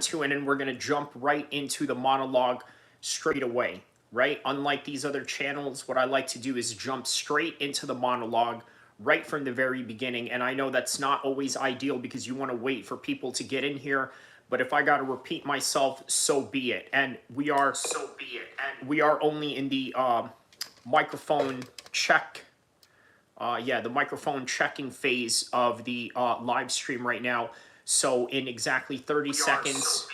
to, and then we're going to jump right into the monologue straight away, right? Unlike these other channels, what I like to do is jump straight into the monologue right from the very beginning. And I know that's not always ideal because you want to wait for people to get in here. But if I got to repeat myself, so be it. And we are only in the microphone check. The microphone checking phase of the live stream right now. So in exactly 30 seconds.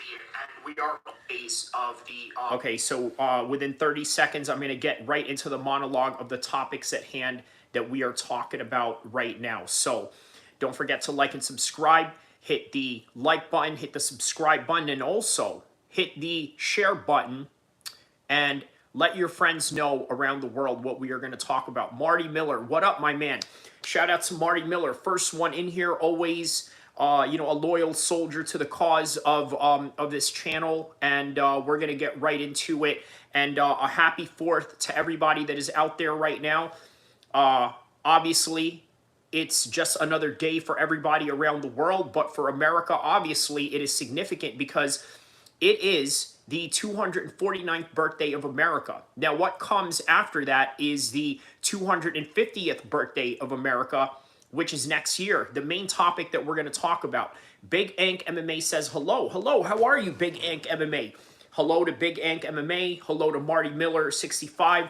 Okay, so within 30 seconds, I'm going to get right into the monologue of the topics at hand that we are talking about right now. So don't forget to like and subscribe. Hit the like button, hit the subscribe button, and also hit the share button. And let your friends know around the world what we are going to talk about. Marty Miller, what up, my man? Shout out to Marty Miller. First one in here, always, a loyal soldier to the cause of this channel. And we're going to get right into it. And a happy 4th to everybody that is out there right now. Obviously, it's just another day for everybody around the world. But for America, obviously, it is significant because it is the 249th birthday of America. Now, what comes after that is the 250th birthday of America, which is next year. The main topic that we're going to talk about. Big Ank MMA says hello. Hello, how are you, Big Ank MMA? Hello to Big Ank MMA. Hello to Marty Miller, 65.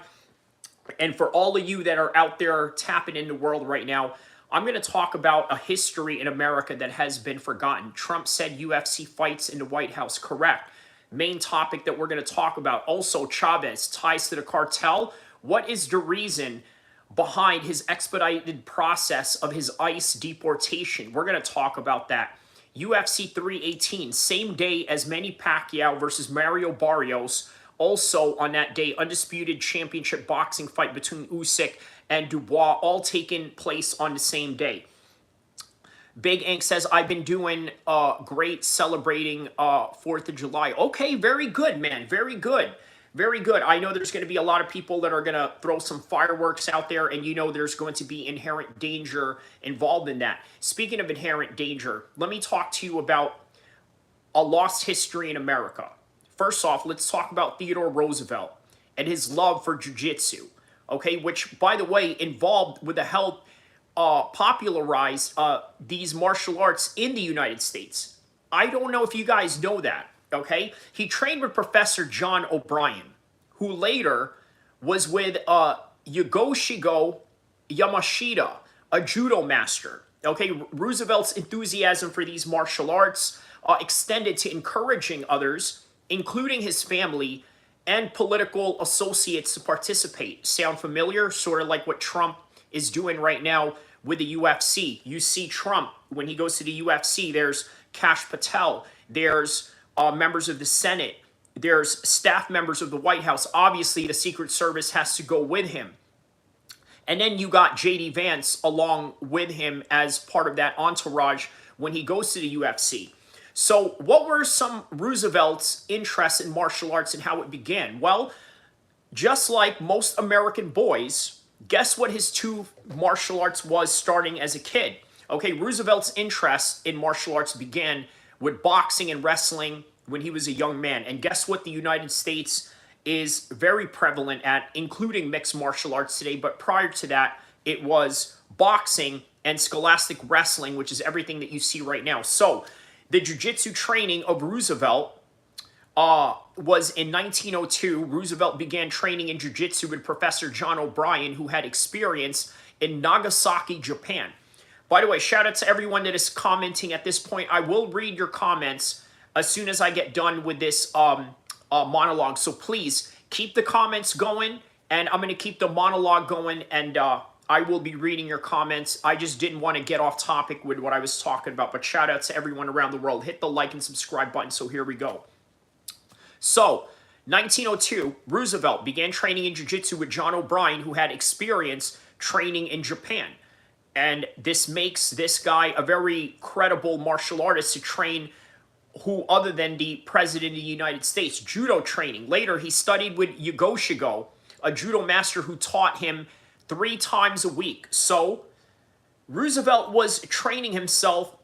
And for all of you that are out there tapping in the world right now, I'm going to talk about a history in America that has been forgotten. Trump said UFC fights in the White House. Correct. Main topic that we're going to talk about. Also, Chavez ties to the cartel. What is the reason behind his expedited process of his ICE deportation? We're going to talk about that. UFC 318, same day as Manny Pacquiao versus Mario Barrios. Also on that day, Undisputed championship boxing fight between Usyk and Dubois, all taking place on the same day. Big Ink says, I've been doing great celebrating 4th of July. Okay, very good, man. Very good. Very good. I know there's going to be a lot of people that are going to throw some fireworks out there, and you know there's going to be inherent danger involved in that. Speaking of inherent danger, let me talk to you about a lost history in America. First off, let's talk about Theodore Roosevelt and his love for Jiu Jit Su, okay, which, by the way, involved with the help popularized these martial arts in the United States. I don't know if you guys know that, okay? He trained with Professor John O'Brien, who later was with Yugoshigo Yamashita, a judo master, okay? Roosevelt's enthusiasm for these martial arts extended to encouraging others, including his family and political associates, to participate. Sound familiar? Sort of like what Trump is doing right now with the UFC. You see Trump, when he goes to the UFC, there's Kash Patel, there's members of the Senate, there's staff members of the White House. Obviously, the Secret Service has to go with him. And then you got J.D. Vance along with him as part of that entourage when he goes to the UFC. So what were some Roosevelt's interests in martial arts and how it began? Well, just like most American boys, guess what his two martial arts was starting as a kid? Okay, Roosevelt's interest in martial arts began with boxing and wrestling when he was a young man. And guess what the United States is very prevalent at, including mixed martial arts today. But prior to that, it was boxing and scholastic wrestling, which is everything that you see right now. So the jiu-jitsu training of Roosevelt was in 1902. Roosevelt began training in jiu-jitsu with Professor John O'Brien, who had experience in Nagasaki, Japan. By the way, shout out to everyone that is commenting at this point. I will read your comments as soon as I get done with this monologue. So please keep the comments going, and I'm going to keep the monologue going, and I will be reading your comments. I just didn't want to get off topic with what I was talking about, but shout out to everyone around the world. Hit the like and subscribe button. So here we go. So, 1902, Roosevelt began training in jiu-jitsu with John O'Brien, who had experience training in Japan. And this makes this guy a very credible martial artist to train who other than the President of the United States. Judo training. Later, he studied with Yugoshigo, a judo master who taught him 3 times a week. So, Roosevelt was training himself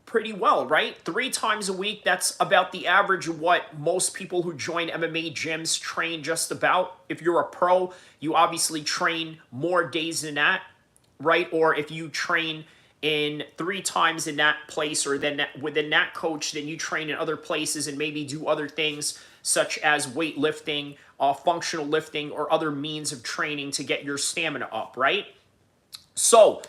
pretty well, right? 3 times a week, that's about the average of what most people who join MMA gyms train just about. If you're a pro, you obviously train more days than that, right? Or if you train in 3 times in that place or then within that coach, then you train in other places and maybe do other things such as weightlifting, functional lifting, or other means of training to get your stamina up, right? So,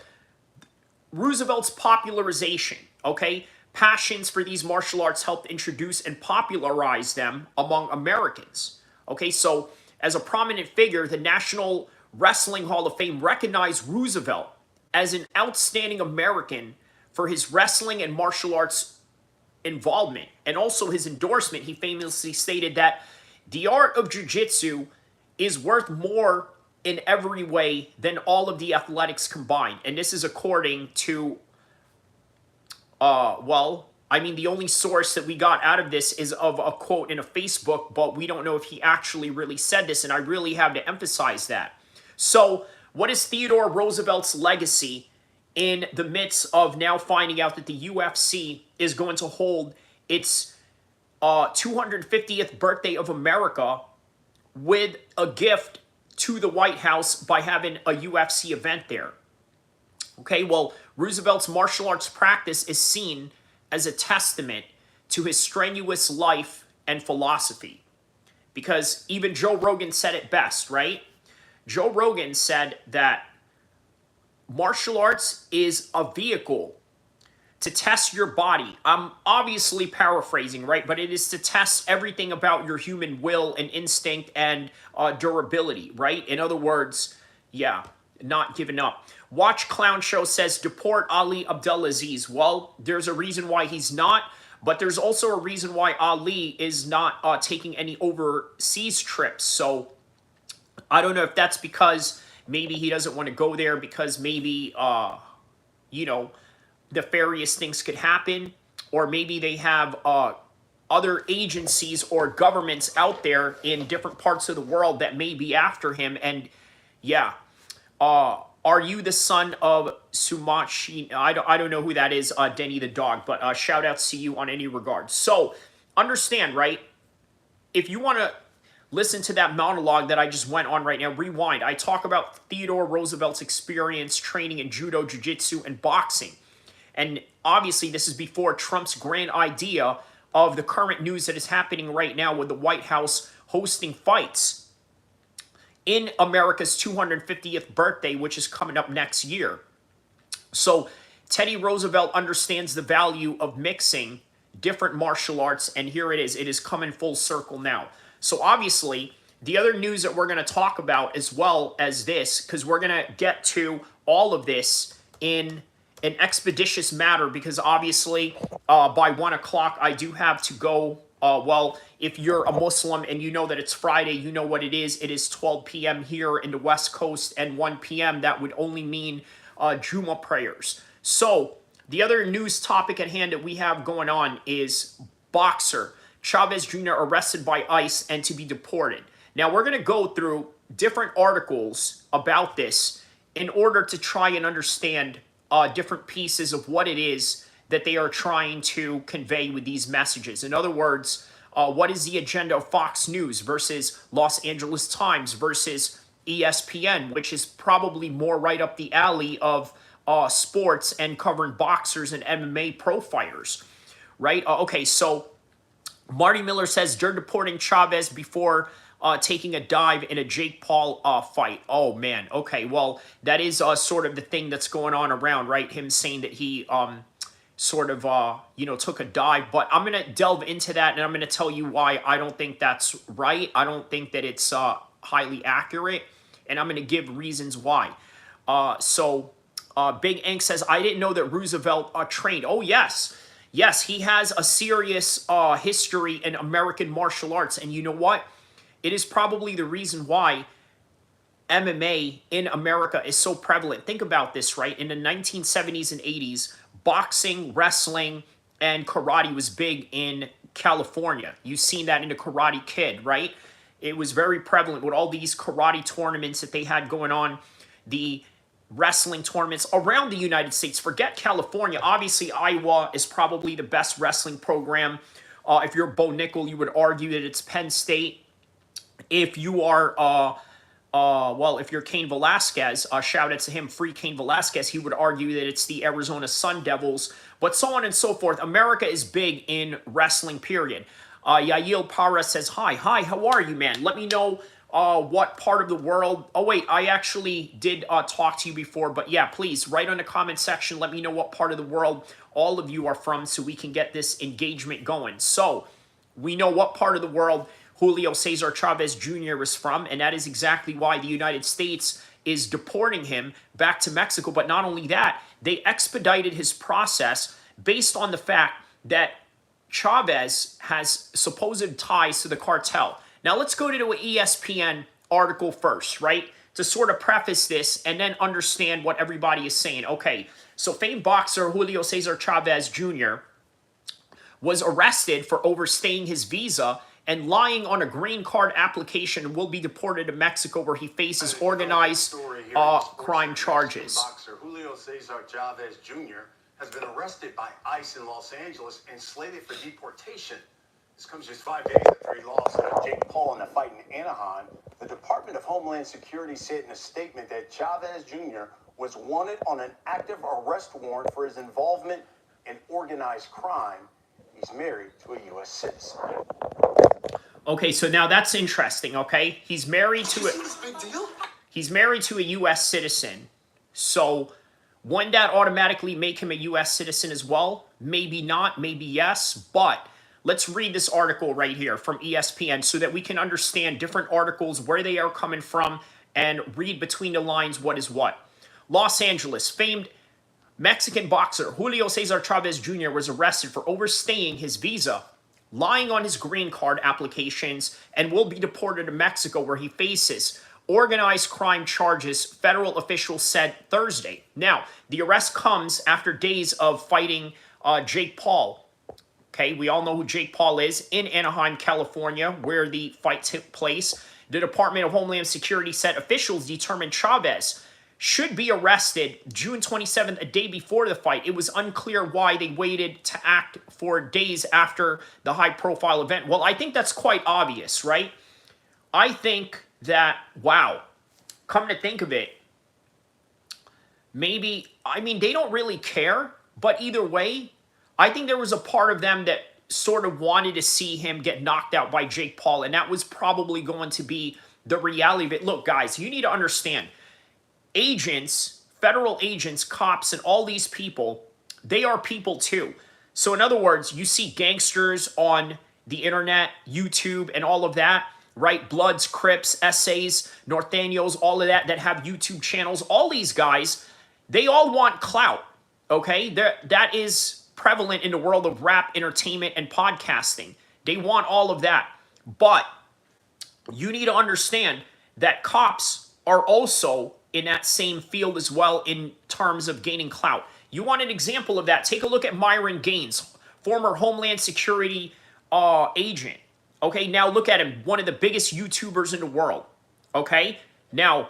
Roosevelt's popularization, okay? Passions for these martial arts helped introduce and popularize them among Americans. Okay, so as a prominent figure, the National Wrestling Hall of Fame recognized Roosevelt as an outstanding American for his wrestling and martial arts involvement. And also his endorsement, he famously stated that the art of Jiu Jitsu is worth more in every way than all of the athletics combined. And this is according to, the only source that we got out of this is of a quote in a Facebook, but we don't know if he actually really said this, and I really have to emphasize that. So, what is Theodore Roosevelt's legacy in the midst of now finding out that the UFC is going to hold its 250th birthday of America with a gift to the White House by having a UFC event there? Okay, well, Roosevelt's martial arts practice is seen as a testament to his strenuous life and philosophy. Because even Joe Rogan said it best, right? Joe Rogan said that martial arts is a vehicle to test your body. I'm obviously paraphrasing, right? But it is to test everything about your human will and instinct and durability, right? In other words, yeah, not giving up. Watch Clown Show says, deport Ali Abdelaziz. Well, there's a reason why he's not, but there's also a reason why Ali is not taking any overseas trips. So I don't know if that's because maybe he doesn't want to go there because maybe, nefarious things could happen, or maybe they have other agencies or governments out there in different parts of the world that may be after him. And yeah, are you the son of Sumachi? I don't know who that is, Denny the dog, but shout out to you on any regard. So understand, right? If you want to listen to that monologue that I just went on right now, rewind. I talk about Theodore Roosevelt's experience training in judo, jiu-jitsu, and boxing. And obviously, this is before Trump's grand idea of the current news that is happening right now with the White House hosting fights in America's 250th birthday, which is coming up next year. So Teddy Roosevelt understands the value of mixing different martial arts, and here it is. It is coming full circle now. So obviously, the other news that we're going to talk about as well as this, because we're going to get to all of this in an expeditious matter, because obviously by 1 o'clock I do have to go. If you're a Muslim and you know that it's Friday, you know what it is. It is 12 p.m. here in the West Coast and 1 p.m. That would only mean Juma prayers. So the other news topic at hand that we have going on is boxer Chavez Jr. arrested by ICE and to be deported. Now we're going to go through different articles about this in order to try and understand different pieces of what it is that they are trying to convey with these messages. In other words, what is the agenda of Fox News versus Los Angeles Times versus ESPN, which is probably more right up the alley of sports and covering boxers and MMA pro fighters, right? Okay, so Marty Miller says they're deporting Chavez before taking a dive in a Jake Paul fight. Oh, man. Okay, well, that is sort of the thing that's going on around, right? Him saying that he took a dive. But I'm going to delve into that, and I'm going to tell you why I don't think that's right. I don't think that it's highly accurate, and I'm going to give reasons why. Big Ink says, I didn't know that Roosevelt trained. Oh, yes. Yes, he has a serious history in American martial arts. And you know what? It is probably the reason why MMA in America is so prevalent. Think about this, right? In the 1970s and 80s, boxing, wrestling, and karate was big in California. You've seen that in the Karate Kid, right? It was very prevalent with all these karate tournaments that they had going on. The wrestling tournaments around the United States. Forget California. Obviously, Iowa is probably the best wrestling program. If you're Bo Nickel, you would argue that it's Penn State. If you are, well, if you're Cain Velasquez, shout out to him, free Cain Velasquez, he would argue that it's the Arizona Sun Devils, but so on and so forth. America is big in wrestling, period. Yael Para says, hi, how are you, man? Let me know what part of the world. Oh, wait, I actually did talk to you before, but yeah, please, write on the comment section. Let me know what part of the world all of you are from so we can get this engagement going. So, we know what part of the world Julio Cesar Chavez Jr. is from, and that is exactly why the United States is deporting him back to Mexico. But not only that, they expedited his process based on the fact that Chavez has supposed ties to the cartel. Now, let's go to an ESPN article first, right? To sort of preface this and then understand what everybody is saying. Okay, so famed boxer Julio Cesar Chavez Jr. was arrested for overstaying his visa and lying on a green card application and will be deported to Mexico, where he faces organized crime charges. Boxer Julio Cesar Chavez Jr. has been arrested by ICE in Los Angeles and slated for deportation. This comes just 5 days after he lost Jake Paul in a fight in Anaheim. The Department of Homeland Security said in a statement that Chavez Jr. was wanted on an active arrest warrant for his involvement in organized crime. He's married to a U.S. citizen. Okay, so now that's interesting, okay? He's married to a U.S. citizen. So wouldn't that automatically make him a U.S. citizen as well? Maybe not, maybe yes, but let's read this article right here from ESPN so that we can understand different articles, where they are coming from, and read between the lines what is what. Los Angeles, famed Mexican boxer Julio Cesar Chavez Jr. was arrested for overstaying his visa, lying on his green card applications, and will be deported to Mexico, where he faces organized crime charges, federal officials said Thursday. Now, the arrest comes after days of fighting Jake Paul. Okay, we all know who Jake Paul is, in Anaheim, California, where the fight took place. The Department of Homeland Security said officials determined Chavez should be arrested June 27th, a day before the fight. It was unclear why they waited to act for days after the high-profile event. Well, I think that's quite obvious, right? I think that, wow, come to think of it, maybe, I mean, they don't really care, but either way, I think there was a part of them that sort of wanted to see him get knocked out by Jake Paul, and that was probably going to be the reality of it. Look, guys, you need to understand, agents, federal agents, cops, and all these people, they are people too. So in other words, you see gangsters on the internet, YouTube, and all of that, right? Bloods, Crips, Essays, Norteños, all of that have YouTube channels. All these guys, they all want clout, okay? That is prevalent in the world of rap, entertainment, and podcasting. They want all of that. But you need to understand that cops are also in that same field as well in terms of gaining clout. You want an example of that? Take a look at Myron Gaines, former Homeland Security agent. Okay, now look at him, one of the biggest YouTubers in the world. Okay, now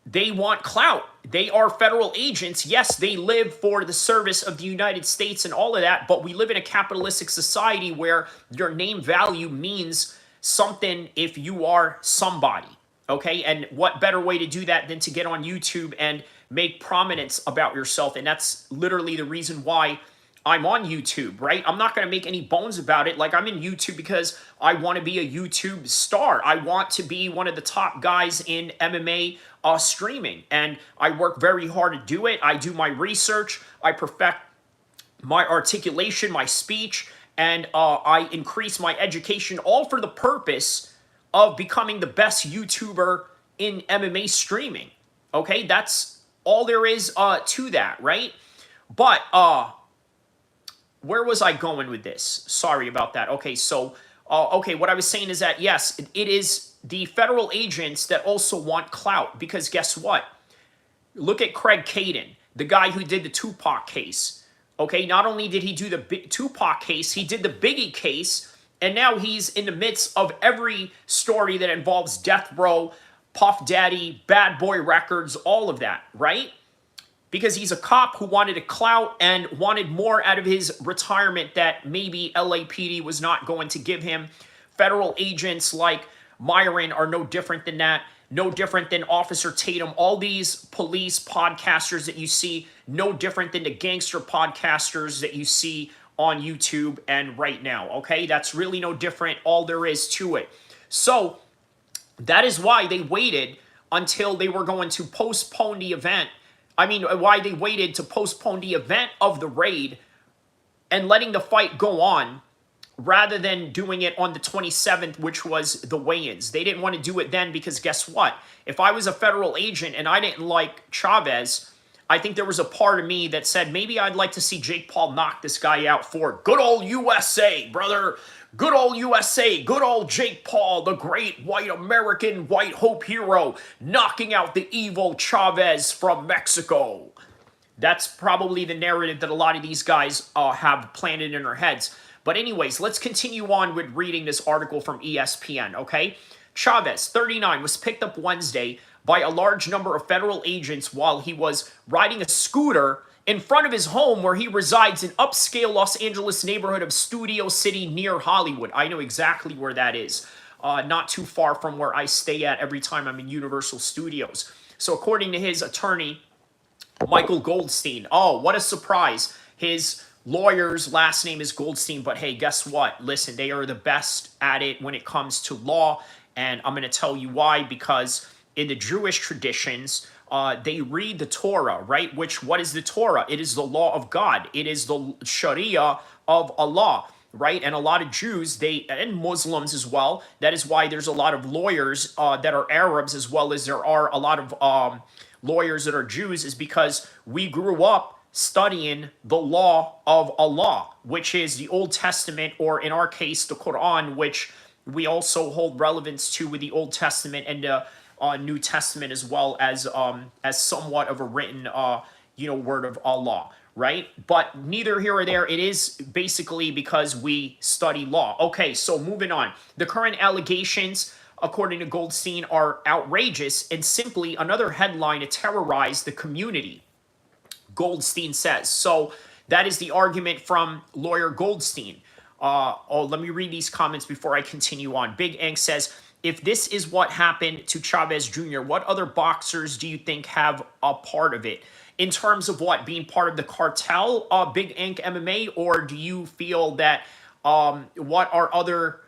they want clout. They are federal agents. Yes, they live for the service of the United States and all of that, but we live in a capitalistic society where your name value means something if you are somebody. Okay, and what better way to do that than to get on YouTube and make prominence about yourself? And that's literally the reason why I'm on YouTube, right? I'm not going to make any bones about it. Like, I'm in YouTube because I want to be a YouTube star. I want to be one of the top guys in MMA streaming, and I work very hard to do it. I do my research. I perfect my articulation, my speech, and I increase my education, all for the purpose of becoming the best YouTuber in MMA streaming. Okay, that's all there is to that, right? But where was I going with this? Sorry about that. Okay, so okay, what I was saying is that yes, it is the federal agents that also want clout, because guess what? Look at Craig Caden, the guy who did the Tupac case. Okay, not only did he do the Tupac case, he did the Biggie case. And now he's in the midst of every story that involves death row, Puff Daddy, bad boy records, all of that, right? Because he's a cop who wanted a clout and wanted more out of his retirement that maybe LAPD was not going to give him. Federal agents like Myron are no different than that. No different than Officer Tatum. All these police podcasters that you see, no different than the gangster podcasters that you see on YouTube and right now, okay? That's really no different. All there is to it. So that is why they waited until they were going to postpone the event. I mean, why they waited to postpone the event of the raid and letting the fight go on rather than doing it on the 27th, which was the weigh-ins. They didn't want to do it then because guess what? If I was a federal agent and I didn't like Chavez, I think there was a part of me that said, maybe I'd like to see Jake Paul knock this guy out for good old USA, brother. Good old USA, good old Jake Paul, the great white American white hope hero, knocking out the evil Chavez from Mexico. That's probably the narrative that a lot of these guys have planted in their heads. But anyways, let's continue on with reading this article from ESPN, okay? Chavez, 39, was picked up Wednesday by a large number of federal agents while he was riding a scooter in front of his home where he resides in upscale Los Angeles neighborhood of Studio City near Hollywood. I know exactly where that is. Not too far from where I stay at every time I'm in Universal Studios. So according to his attorney, Michael Goldstein. Oh, what a surprise. His lawyer's last name is Goldstein, but hey, guess what? Listen, they are the best at it when it comes to law, and I'm going to tell you why, because in the Jewish traditions, they read the Torah, right? What is the Torah? It is the law of God. It is the Sharia of Allah, right? And a lot of Jews, and Muslims as well. That is why there's a lot of lawyers that are Arabs, as well as there are a lot of lawyers that are Jews, is because we grew up studying the law of Allah, which is the Old Testament, or in our case, the Quran, which we also hold relevance to with the Old Testament and the New Testament, as well as somewhat of a written, word of Allah, right? But neither here or there. It is basically because we study law. Okay, so moving on. The current allegations, according to Goldstein, are outrageous and simply another headline to terrorize the community, Goldstein says. So that is the argument from lawyer Goldstein. Let me read these comments before I continue on. Big Ink says, if this is what happened to Chavez Jr., what other boxers do you think have a part of it? In terms of what? Being part of the cartel, Big Ink MMA? Or do you feel that, what are other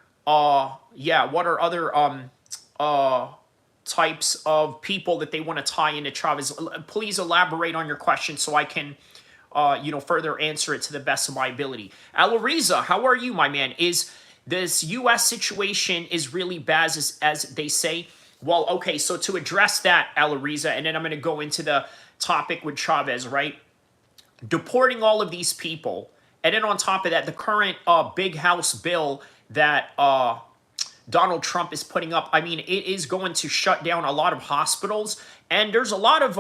types of people that they want to tie into Chavez? Please elaborate on your question so I can, further answer it to the best of my ability. Alariza, how are you, my man? Is this U.S. situation is really bad as they say? Well, okay, so to address that, Alariza, and then I'm going to go into the topic with Chavez, right? Deporting all of these people, and then on top of that, the current big house bill that Donald Trump is putting up, I mean, it is going to shut down a lot of hospitals, and there's a lot of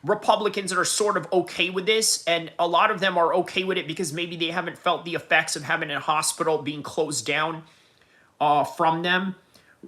Republicans that are sort of okay with this, and a lot of them are okay with it because maybe they haven't felt the effects of having a hospital being closed down from them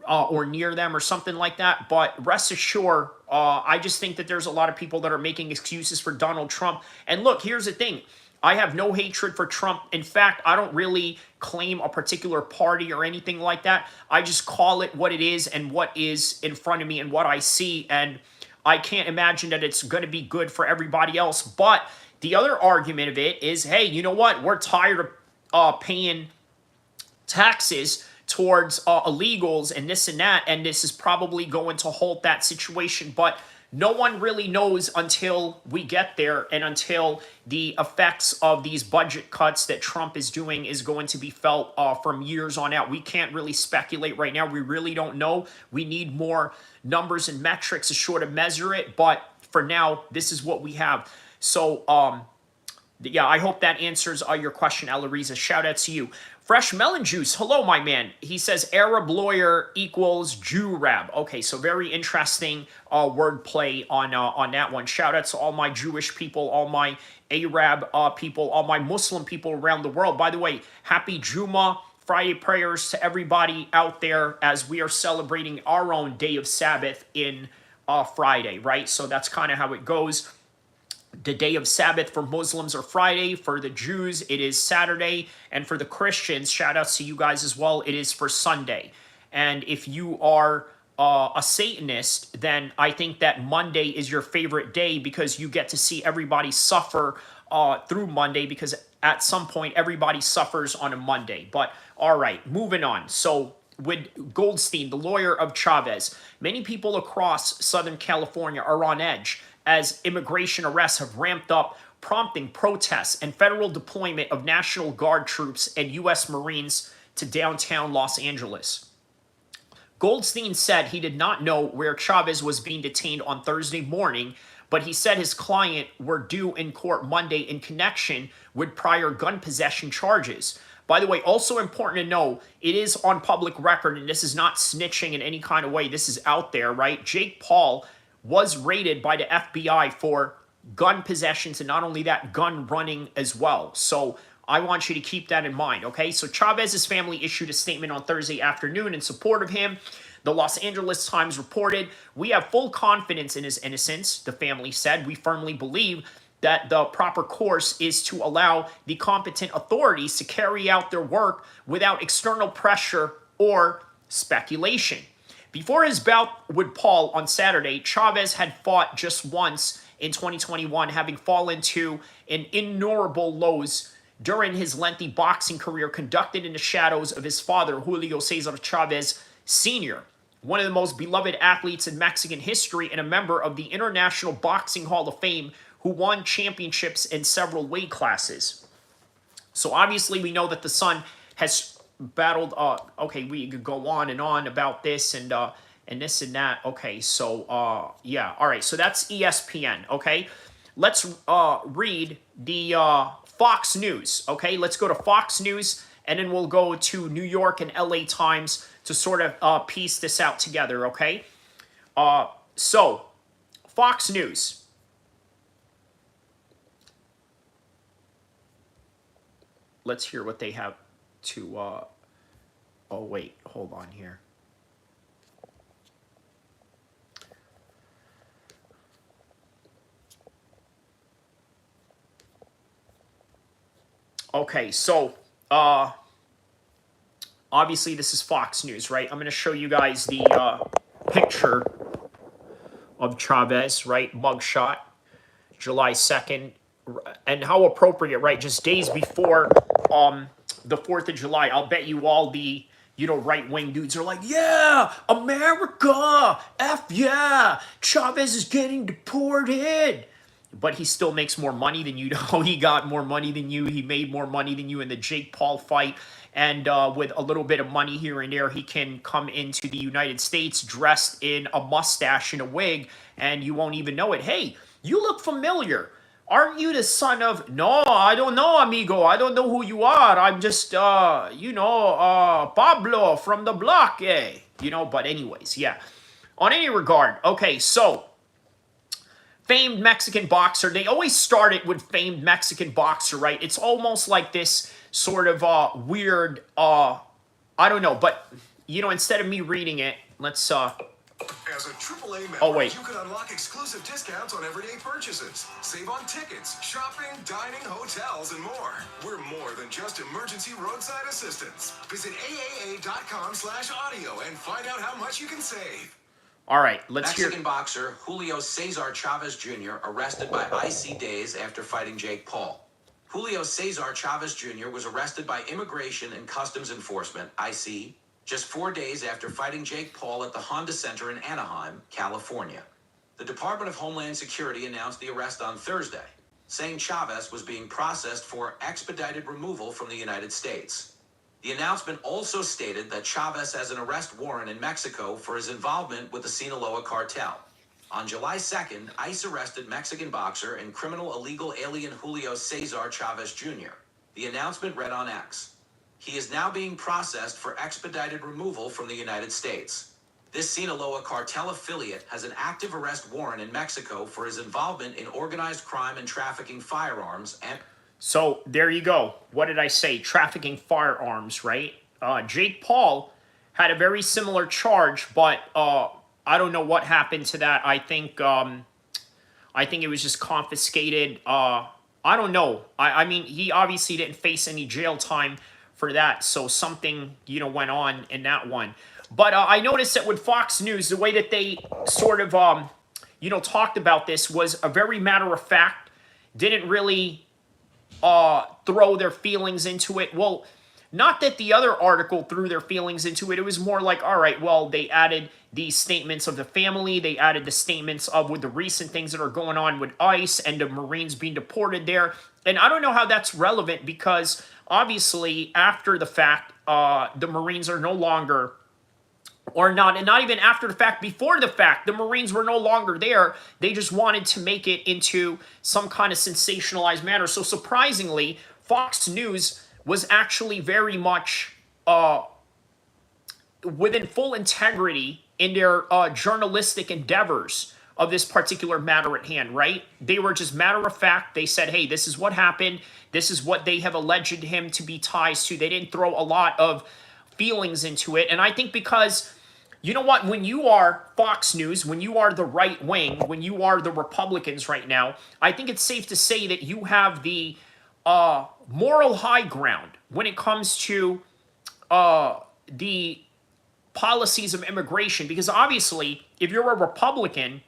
or near them or something like that. But rest assured, I just think that there's a lot of people that are making excuses for Donald Trump. And look, here's the thing. I have no hatred for Trump. In fact, I don't really claim a particular party or anything like that. I just call it what it is and what is in front of me and what I see. And I can't imagine that it's going to be good for everybody else. But the other argument of it is, hey, you know what? We're tired of paying taxes towards illegals and this and that, and this is probably going to halt that situation. But no one really knows until we get there and until the effects of these budget cuts that Trump is doing is going to be felt from years on out. We can't really speculate right now. We really don't know. We need more numbers and metrics to sort of measure it. But for now, this is what we have. So, yeah, I hope that answers your question, Alariza. Shout out to you. Fresh Melon Juice. Hello, my man. He says Arab lawyer equals Jew rab. Okay, so very interesting wordplay on that one. Shout out to all my Jewish people, all my Arab people, all my Muslim people around the world. By the way, happy Juma Friday prayers to everybody out there as we are celebrating our own day of Sabbath in Friday, right? So that's kind of how it goes. The day of Sabbath for Muslims are Friday. For the Jews, it is Saturday. And for the Christians, shout outs to you guys as well, it is for Sunday. And if you are a Satanist, then I think that Monday is your favorite day because you get to see everybody suffer through Monday, because at some point everybody suffers on a Monday. But all right, moving on. So with Goldstein, the lawyer of Chavez, many people across Southern California are on edge as immigration arrests have ramped up, prompting protests and federal deployment of National Guard troops and U.S. Marines to downtown Los Angeles. Goldstein said he did not know where Chavez was being detained on Thursday morning, but he said his client were due in court Monday in connection with prior gun possession charges. By the way, also important to know, it is on public record, and this is not snitching in any kind of way. This is out there, right? Jake Paul was raided by the FBI for gun possessions, and not only that, gun running as well. So I want you to keep that in mind, okay? So Chavez's family issued a statement on Thursday afternoon in support of him. The Los Angeles Times reported, "We have full confidence in his innocence," the family said. "We firmly believe that the proper course is to allow the competent authorities to carry out their work without external pressure or speculation." Before his bout with Paul on Saturday, Chavez had fought just once in 2021, having fallen to an innumerable lows during his lengthy boxing career conducted in the shadows of his father, Julio Cesar Chavez Sr., one of the most beloved athletes in Mexican history and a member of the International Boxing Hall of Fame, who won championships in several weight classes. So obviously we know that the son has battled, okay, we could go on about this and this and that. Okay, so yeah, all right, so that's ESPN. Okay, let's read the Fox News. Okay, let's go to Fox News, and then we'll go to New York and LA Times to sort of piece this out together. Okay, so Fox News. Let's hear what they have to, oh wait, hold on here. Okay, so, obviously this is Fox News, right? I'm going to show you guys the picture of Chavez, right? Mugshot, July 2nd. And how appropriate, right? Just days before the 4th of July. I'll bet you all the, right-wing dudes are like, yeah, America, F yeah, Chavez is getting deported. But he still makes more money than you. He got more money than you. He made more money than you in the Jake Paul fight. And with a little bit of money here and there, he can come into the United States dressed in a mustache and a wig, and you won't even know it. Hey, you look familiar. Aren't you the son of... No, I don't know, amigo. I don't know who you are. I'm just, Pablo from the block, eh? But anyways, yeah. On any regard, okay, so... famed Mexican boxer. They always start it with famed Mexican boxer, right? It's almost like this sort of weird, I don't know. But, instead of me reading it, let's... As a AAA member, oh, wait. You can unlock exclusive discounts on everyday purchases. Save on tickets, shopping, dining, hotels, and more. We're more than just emergency roadside assistance. Visit AAA.com/audio and find out how much you can save. All right, let's hear... Mexican boxer Julio Cesar Chavez Jr. arrested by IC days after fighting Jake Paul. Julio Cesar Chavez Jr. was arrested by Immigration and Customs Enforcement, IC, just 4 days after fighting Jake Paul at the Honda Center in Anaheim, California. The Department of Homeland Security announced the arrest on Thursday, saying Chavez was being processed for expedited removal from the United States. The announcement also stated that Chavez has an arrest warrant in Mexico for his involvement with the Sinaloa Cartel. On July 2nd, ICE arrested Mexican boxer and criminal illegal alien Julio Cesar Chavez Jr. The announcement read on X. He is now being processed for expedited removal from the United States. This Sinaloa Cartel affiliate has an active arrest warrant in Mexico for his involvement in organized crime and trafficking firearms and... So, there you go. What did I say? Trafficking firearms, right? Jake Paul had a very similar charge, but I don't know what happened to that. I think it was just confiscated. I don't know. I mean, he obviously didn't face any jail time for that, so something, you know, went on in that one. But I noticed that with Fox News, the way that they sort of, you know, talked about this was a very matter of fact, didn't really throw their feelings into it. Well, not that the other article threw their feelings into it. It was more like, all right, well, they added these statements of the family. They added the statements of with the recent things that are going on with ICE and the Marines being deported there. And I don't know how that's relevant because obviously after the fact, the Marines are no longer, or not, and not even after the fact, before the fact, the Marines were no longer there. They just wanted to make it into some kind of sensationalized manner. So surprisingly, Fox News was actually very much within full integrity in their journalistic endeavors of this particular matter at hand, right? They were just matter of fact. They said, hey, this is what happened. This is what they have alleged him to be ties to. They didn't throw a lot of feelings into it. And I think because, you know what, when you are Fox News, when you are the right wing, when you are the Republicans right now, I think it's safe to say that you have the moral high ground when it comes to the policies of immigration. Because obviously, if you're a Republican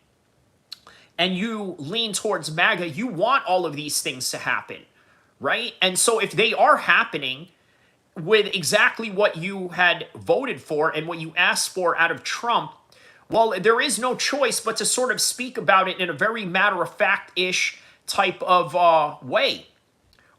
and you lean towards MAGA, you want all of these things to happen, right? And so if they are happening with exactly what you had voted for and what you asked for out of Trump, well, there is no choice but to sort of speak about it in a very matter-of-fact-ish type of way,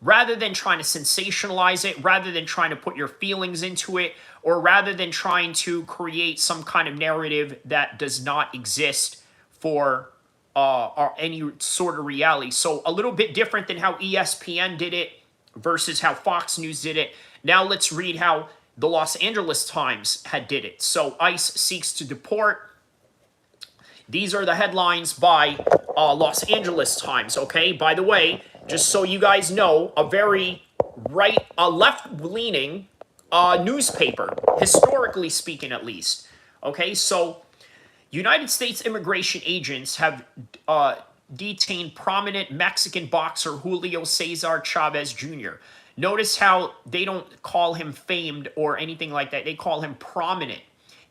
rather than trying to sensationalize it, rather than trying to put your feelings into it, or rather than trying to create some kind of narrative that does not exist for or any sort of reality. So a little bit different than how ESPN did it versus how Fox News did it. Now let's read how the Los Angeles Times had did it. So ICE seeks to deport. These are the headlines by Los Angeles Times, okay? By the way, just so you guys know, a very left-leaning newspaper, historically speaking at least. Okay, so United States immigration agents have detained prominent Mexican boxer Julio Cesar Chavez Jr. Notice how they don't call him famed or anything like that. They call him prominent.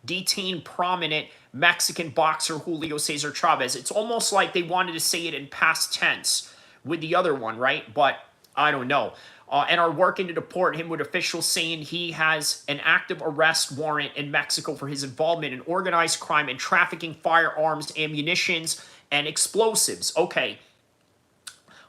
Detained prominent Mexican boxer Julio Cesar Chavez. It's almost like they wanted to say it in past tense with the other one, right? But I don't know. And are working to deport him, with officials saying he has an active arrest warrant in Mexico for his involvement in organized crime and trafficking firearms, ammunitions, and explosives. Okay.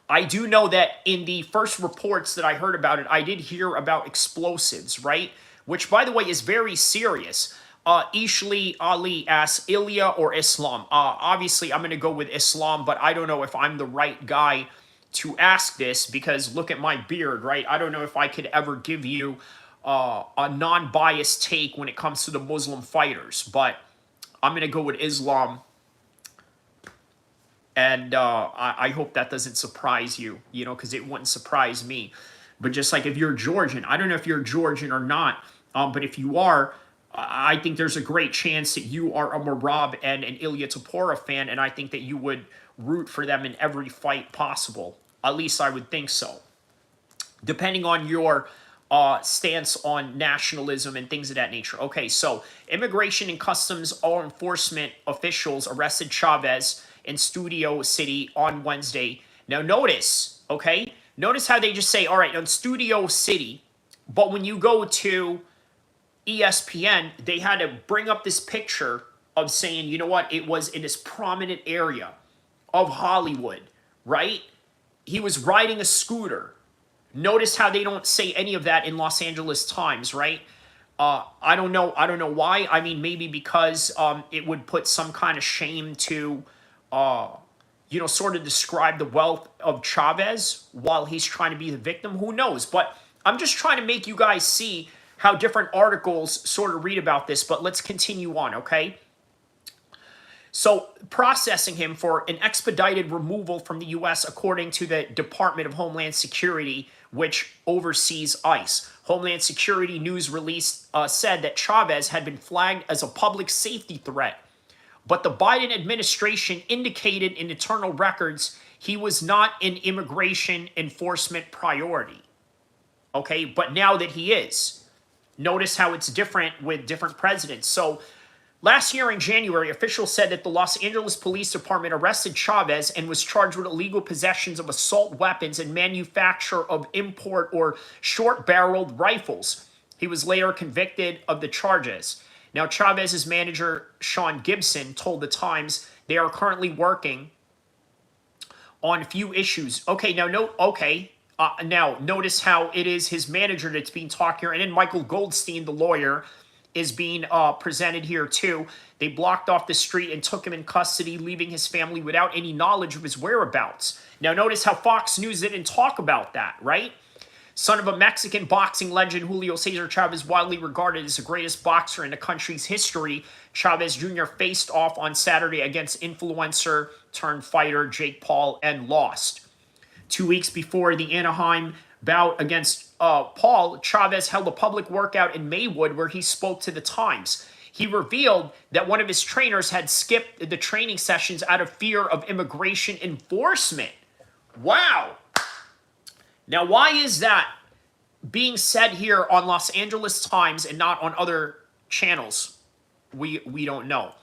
I do know that in the first reports that I heard about it, I did hear about explosives, right? Which, by the way, is very serious. Ishli Ali asks, Ilya or Islam? Obviously, I'm going to go with Islam, but I don't know if I'm the right guy to ask this because look at my beard, right? I don't know if I could ever give you a non-biased take when it comes to the Muslim fighters, but I'm going to go with Islam. And I hope that doesn't surprise you, you know, because it wouldn't surprise me. But just like if you're Georgian, I don't know if you're Georgian or not, but if you are, I think there's a great chance that you are a Merab and an Ilia Topuria fan, and I think that you would root for them in every fight possible. At least I would think so. Depending on your stance on nationalism and things of that nature. Okay, so Immigration and Customs Law Enforcement officials arrested Chavez in Studio City on Wednesday. Now notice, okay? Notice how they just say, all right, on Studio City, but when you go to ESPN, they had to bring up this picture of saying, you know what, it was in this prominent area of Hollywood, right? He was riding a scooter. Notice how they don't say any of that in Los Angeles Times, right? I don't know why. I mean, maybe because it would put some kind of shame to, you know, sort of describe the wealth of Chavez while he's trying to be the victim. Who knows? But I'm just trying to make you guys see how different articles sort of read about this. But let's continue on, okay? So, processing him for an expedited removal from the U.S. according to the Department of Homeland Security, which oversees ICE. Homeland Security news release said that Chavez had been flagged as a public safety threat. But the Biden administration indicated in internal records he was not an immigration enforcement priority. Okay, but now that he is, notice how it's different with different presidents. So last year in January, officials said that the Los Angeles Police Department arrested Chavez and was charged with illegal possessions of assault weapons and manufacture of import or short-barreled rifles. He was later convicted of the charges. Now, Chavez's manager, Sean Gibson, told the Times they are currently working on a few issues. Okay, now now notice how it is his manager that's being talked here, and then Michael Goldstein, the lawyer, is being presented here too. They blocked off the street and took him in custody, leaving his family without any knowledge of his whereabouts. Now, notice how Fox News didn't talk about that, right? Son of a Mexican boxing legend, Julio Cesar Chavez, widely regarded as the greatest boxer in the country's history, Chavez Jr. faced off on Saturday against influencer-turned-fighter Jake Paul and lost. 2 weeks before the Anaheim bout against Paul, Chavez held a public workout in Maywood where he spoke to the Times. He revealed that one of his trainers had skipped the training sessions out of fear of immigration enforcement. Wow. Now, why is that being said here on Los Angeles Times and not on other channels? We don't know.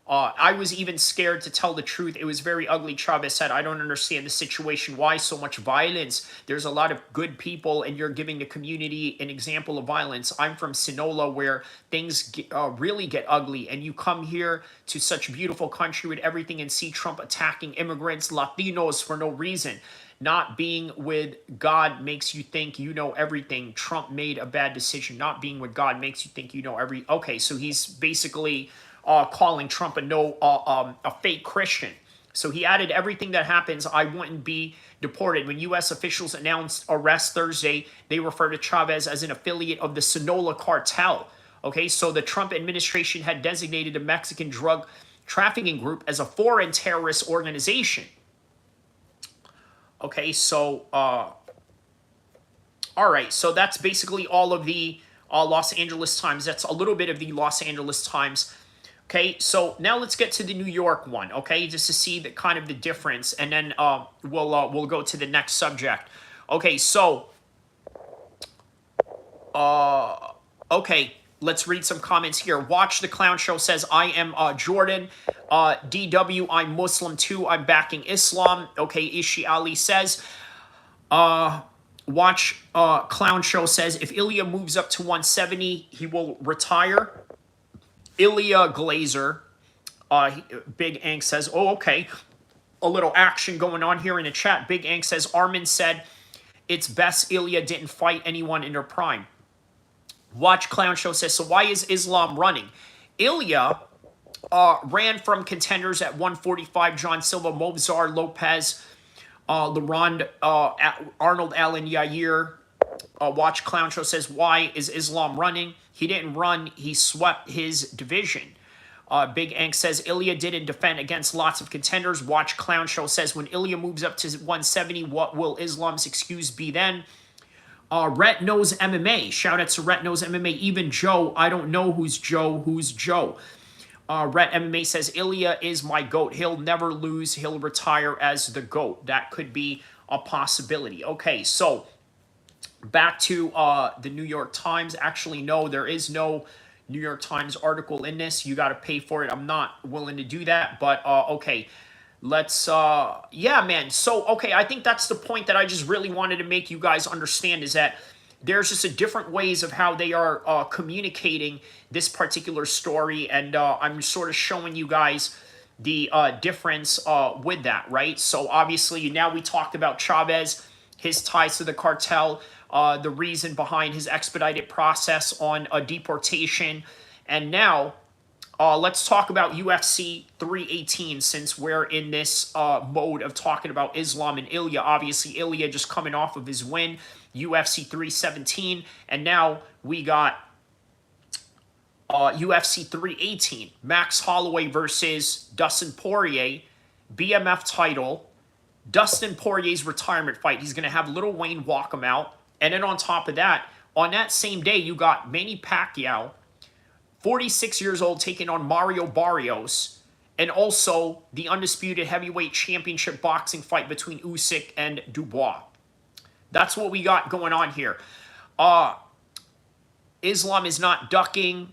I was even scared to tell the truth. It was very ugly. Chavez said, I don't understand the situation. Why so much violence? There's a lot of good people, and you're giving the community an example of violence. I'm from Sinaloa, where things really get ugly, and you come here to such a beautiful country with everything and see Trump attacking immigrants, Latinos for no reason. Not being with God makes you think you know everything. Trump made a bad decision. Not being with God makes you think you know every... Okay, so he's basically calling Trump a fake Christian. So he added, everything that happens, I wouldn't be deported. When U.S. officials announced arrest Thursday, they referred to Chavez as an affiliate of the Sinaloa Cartel. Okay, so the Trump administration had designated the Mexican drug trafficking group as a foreign terrorist organization. Okay, so, all right, so that's basically all of the Los Angeles Times. That's a little bit of the Los Angeles Times. Okay, so now let's get to the New York one, okay, just to see the kind of the difference, and then we'll go to the next subject. Okay, so, okay, let's read some comments here. Watch the Clown Show says, I am Jordan. DW, I'm Muslim too. I'm backing Islam. Okay, Ishi Ali says, watch Clown Show says, if Ilya moves up to 170, he will retire. Ilya Glazer, Big Ank says, oh, okay. A little action going on here in the chat. Big Ank says, Armin said, it's best Ilya didn't fight anyone in their prime. Watch Clown Show says, so why is Islam running? Ilya ran from contenders at 145, John Silva, Movzar, Lopez, Lerond, Arnold Allen, Yair. Watch Clown Show says, why is Islam running? He didn't run, he swept his division. Big Ank says, Ilya didn't defend against lots of contenders. Watch Clown Show says, when Ilya moves up to 170, what will Islam's excuse be then? Rhett Knows MMA. Shout out to Rhett Knows MMA. Even Joe, I don't know who's Joe. Rhett MMA says, Ilya is my GOAT. He'll never lose. He'll retire as the GOAT. That could be a possibility. Okay, so back to the New York Times. Actually, no, there is no New York Times article in this. You got to pay for it. I'm not willing to do that, but okay. Let's, yeah, man. So, okay, I think that's the point that I just really wanted to make you guys understand, is that there's just a different ways of how they are communicating this particular story, and I'm sort of showing you guys the difference with that, right? So, obviously, now we talked about Chavez, his ties to the cartel, the reason behind his expedited process on deportation, and now let's talk about UFC 318, since we're in this mode of talking about Islam and Ilya. Obviously, Ilya just coming off of his win, UFC 317, and now we got UFC 318, Max Holloway versus Dustin Poirier, BMF title, Dustin Poirier's retirement fight. He's going to have Lil Wayne walk him out, and then on top of that, On that same day, you got Manny Pacquiao, 46 years old, taking on Mario Barrios, and also the Undisputed Heavyweight Championship boxing fight between Usyk and Dubois. That's what we got going on here. Islam is not ducking,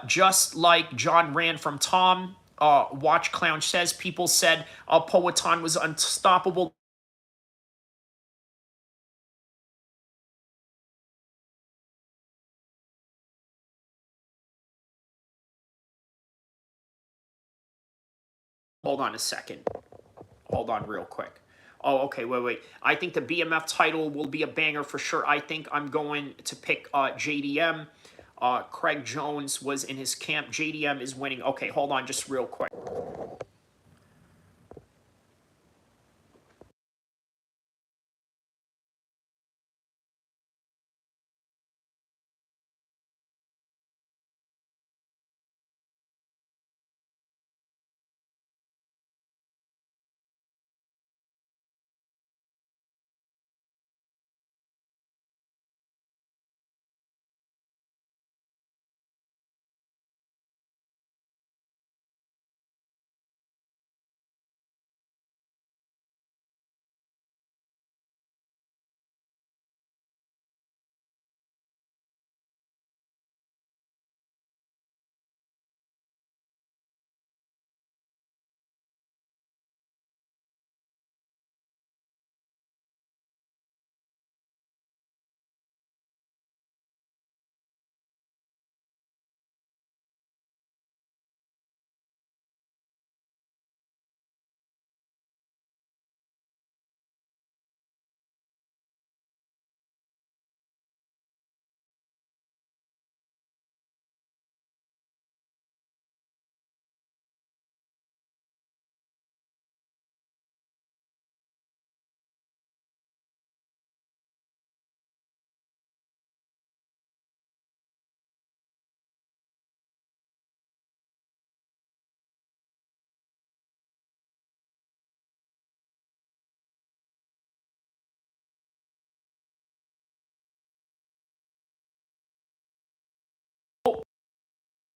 just like John ran from Tom. Watch Clown says, people said Powhatan was unstoppable. Hold on a second. Hold on real quick. Oh, okay, wait. I think the BMF title will be a banger for sure. I think I'm going to pick JDM. Craig Jones was in his camp. JDM is winning. Okay, hold on just real quick.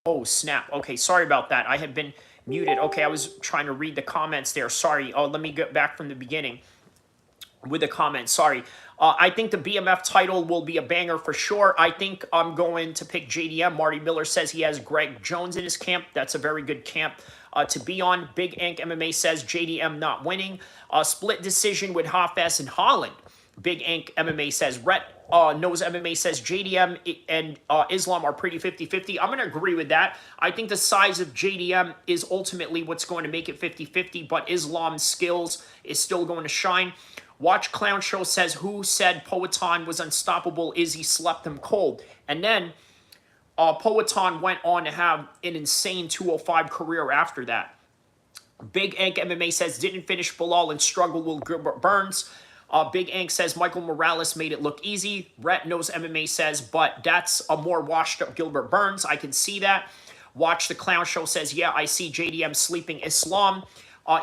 Oh, snap. Okay, sorry about that. I had been muted. Okay, I was trying to read the comments there. Sorry. Oh, let me get back from the beginning with the comments. Sorry. I think the BMF title will be a banger for sure. I think I'm going to pick JDM. Marty Miller says he has Greg Jones in his camp. That's a very good camp to be on. Big Ink MMA says JDM not winning. Split decision with Hafez and Holland. Big Ink MMA says Rhett Knows MMA says JDM and Islam are pretty 50-50. I'm going to agree with that. I think the size of JDM is ultimately what's going to make it 50-50, but Islam's skills is still going to shine. Watch Clown Show says, who said Powhatan was unstoppable? Izzy slept him cold. And then Powhatan went on to have an insane 205 career after that. Big Ank MMA says, didn't finish Bilal and struggle with Gilbert Burns. Big Ank says, Michael Morales made it look easy. Rhett Knows MMA says, but that's a more washed up Gilbert Burns. I can see that. Watch the Clown Show says, yeah, I see JDM sleeping Islam.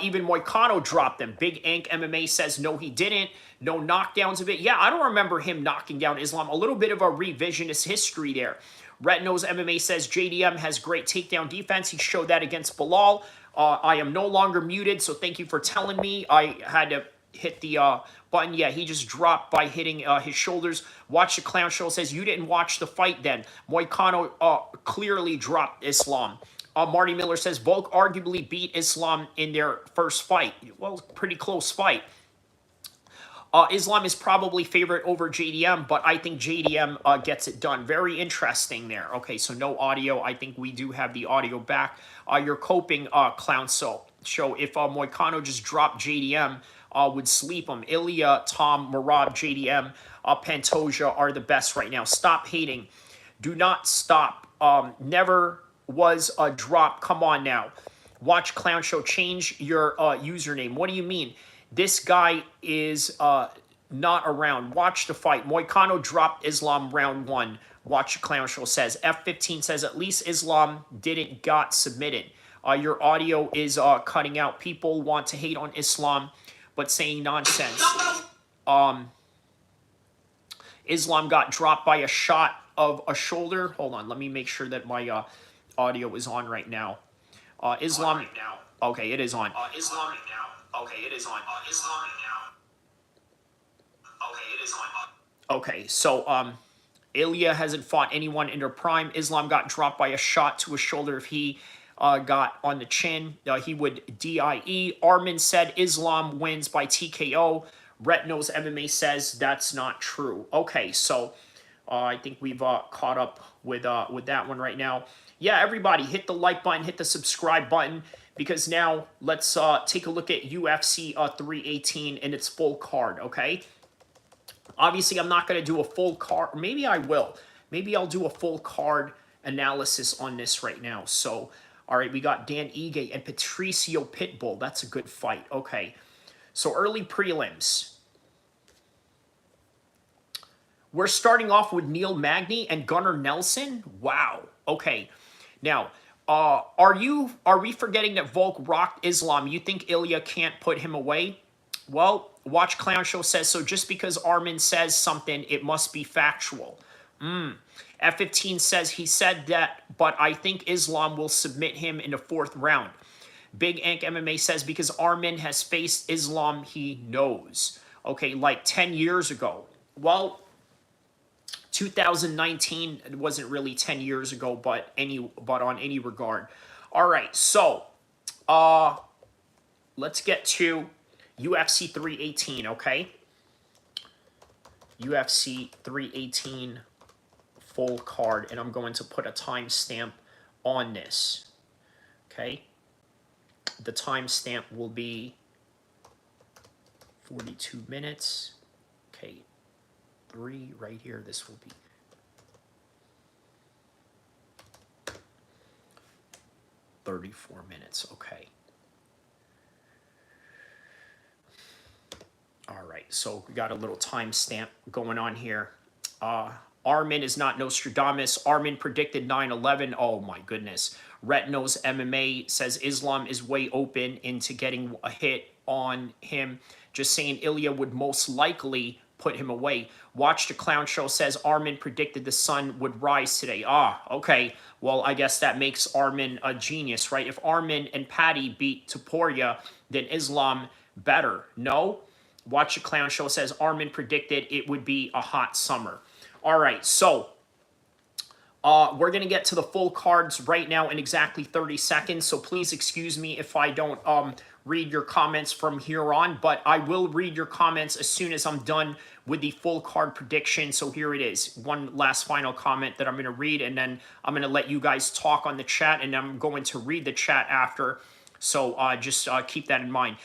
Even Moicano dropped them. Big Ank MMA says, no, he didn't. No knockdowns of it. Yeah, I don't remember him knocking down Islam. A little bit of a revisionist history there. Rhett Knows MMA says, JDM has great takedown defense. He showed that against Bilal. I am no longer muted, so thank you for telling me. I had to hit the button. Yeah, he just dropped by hitting his shoulders. Watch the Clown Show says, you didn't watch the fight then. Moicano clearly dropped Islam. Marty Miller says, Volk arguably beat Islam in their first fight. Well, pretty close fight. Islam is probably favorite over JDM, but I think JDM gets it done. Very interesting there. Okay, so no audio. I think we do have the audio back. You're coping, Clown Show. If Moicano just dropped JDM, would sleep him. Ilya, Tom, Marab, JDM, Pantoja are the best right now. Stop hating. Do not stop. Never was a drop. Come on now. Watch Clown Show. Change your username. What do you mean? This guy is not around. Watch the fight. Moicano dropped Islam round 1. Watch the Clown Show says. F15 says at least Islam didn't got submitted. Your audio is cutting out. People want to hate on Islam, but saying nonsense. Islam got dropped by a shot of a shoulder. Hold on, let me make sure that my audio is on right now. Islam. Okay, it is on. Islam. Okay, it is on. Islam. Okay, it is on. Okay, so Ilya hasn't fought anyone in their prime. Islam got dropped by a shot to his shoulder. If he got on the chin, he would DIE. Armin said Islam wins by TKO. Rhett Knows MMA says that's not true. Okay, so I think we've caught up with that one right now. Yeah, everybody, hit the like button, hit the subscribe button, because now let's take a look at UFC 318 in its full card, okay? Obviously, I'm not going to do a full card. Maybe I will. Maybe I'll do a full card analysis on this right now. So, all right, we got Dan Ige and Patricio Pitbull. That's a good fight. Okay. So, early prelims. We're starting off with Neil Magny and Gunnar Nelson. Wow. Okay. Now, are we forgetting that Volk rocked Islam? You think Ilya can't put him away? Well, Watch Clown Show says, so just because Armin says something, it must be factual. F15 says, he said that, but I think Islam will submit him in the 4th round. Big Ank MMA says, because Armin has faced Islam, he knows. Okay, like 10 years ago. Well, 2019, it wasn't really 10 years ago, but on any regard. All right, so let's get to UFC 318, okay? UFC 318 full card, and I'm going to put a timestamp on this, okay? The timestamp will be 42 minutes, okay? 3 right here, this will be 34 minutes, okay? All right, so we got a little timestamp going on here. Armin is not Nostradamus. Armin predicted 9/11. Oh my goodness. Rhett Knows MMA says Islam is way open into getting a hit on him. Just saying Ilya would most likely put him away. Watch the Clown Show says Armin predicted the sun would rise today. Ah, okay. Well, I guess that makes Armin a genius, right? If Armin and Patty beat Topuria, then Islam better. No? Watch the Clown Show says Armin predicted it would be a hot summer. All right, so we're going to get to the full cards right now in exactly 30 seconds. So please excuse me if I don't read your comments from here on, but I will read your comments as soon as I'm done with the full card prediction. So here it is. One last final comment that I'm going to read, and then I'm going to let you guys talk on the chat, and I'm going to read the chat after. So just keep that in mind.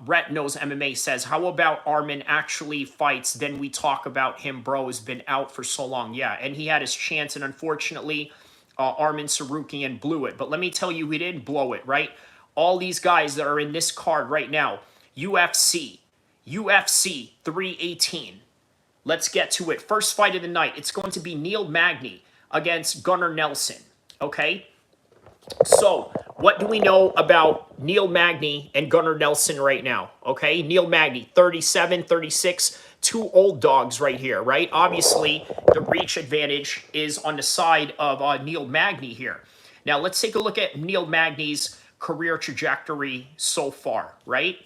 Rhett Knows MMA says, how about Armin actually fights? Then we talk about him, bro. Has been out for so long. Yeah, and he had his chance, and unfortunately, Armin Sarukian blew it. But let me tell you, he didn't blow it, right? All these guys that are in this card right now, UFC 318. Let's get to it. First fight of the night. It's going to be Neil Magny against Gunnar Nelson, okay? So, what do we know about Neil Magny and Gunnar Nelson right now? Okay, Neil Magny, 37, 36, 2 old dogs right here, right? Obviously, the reach advantage is on the side of Neil Magny here. Now, let's take a look at Neil Magny's career trajectory so far, right?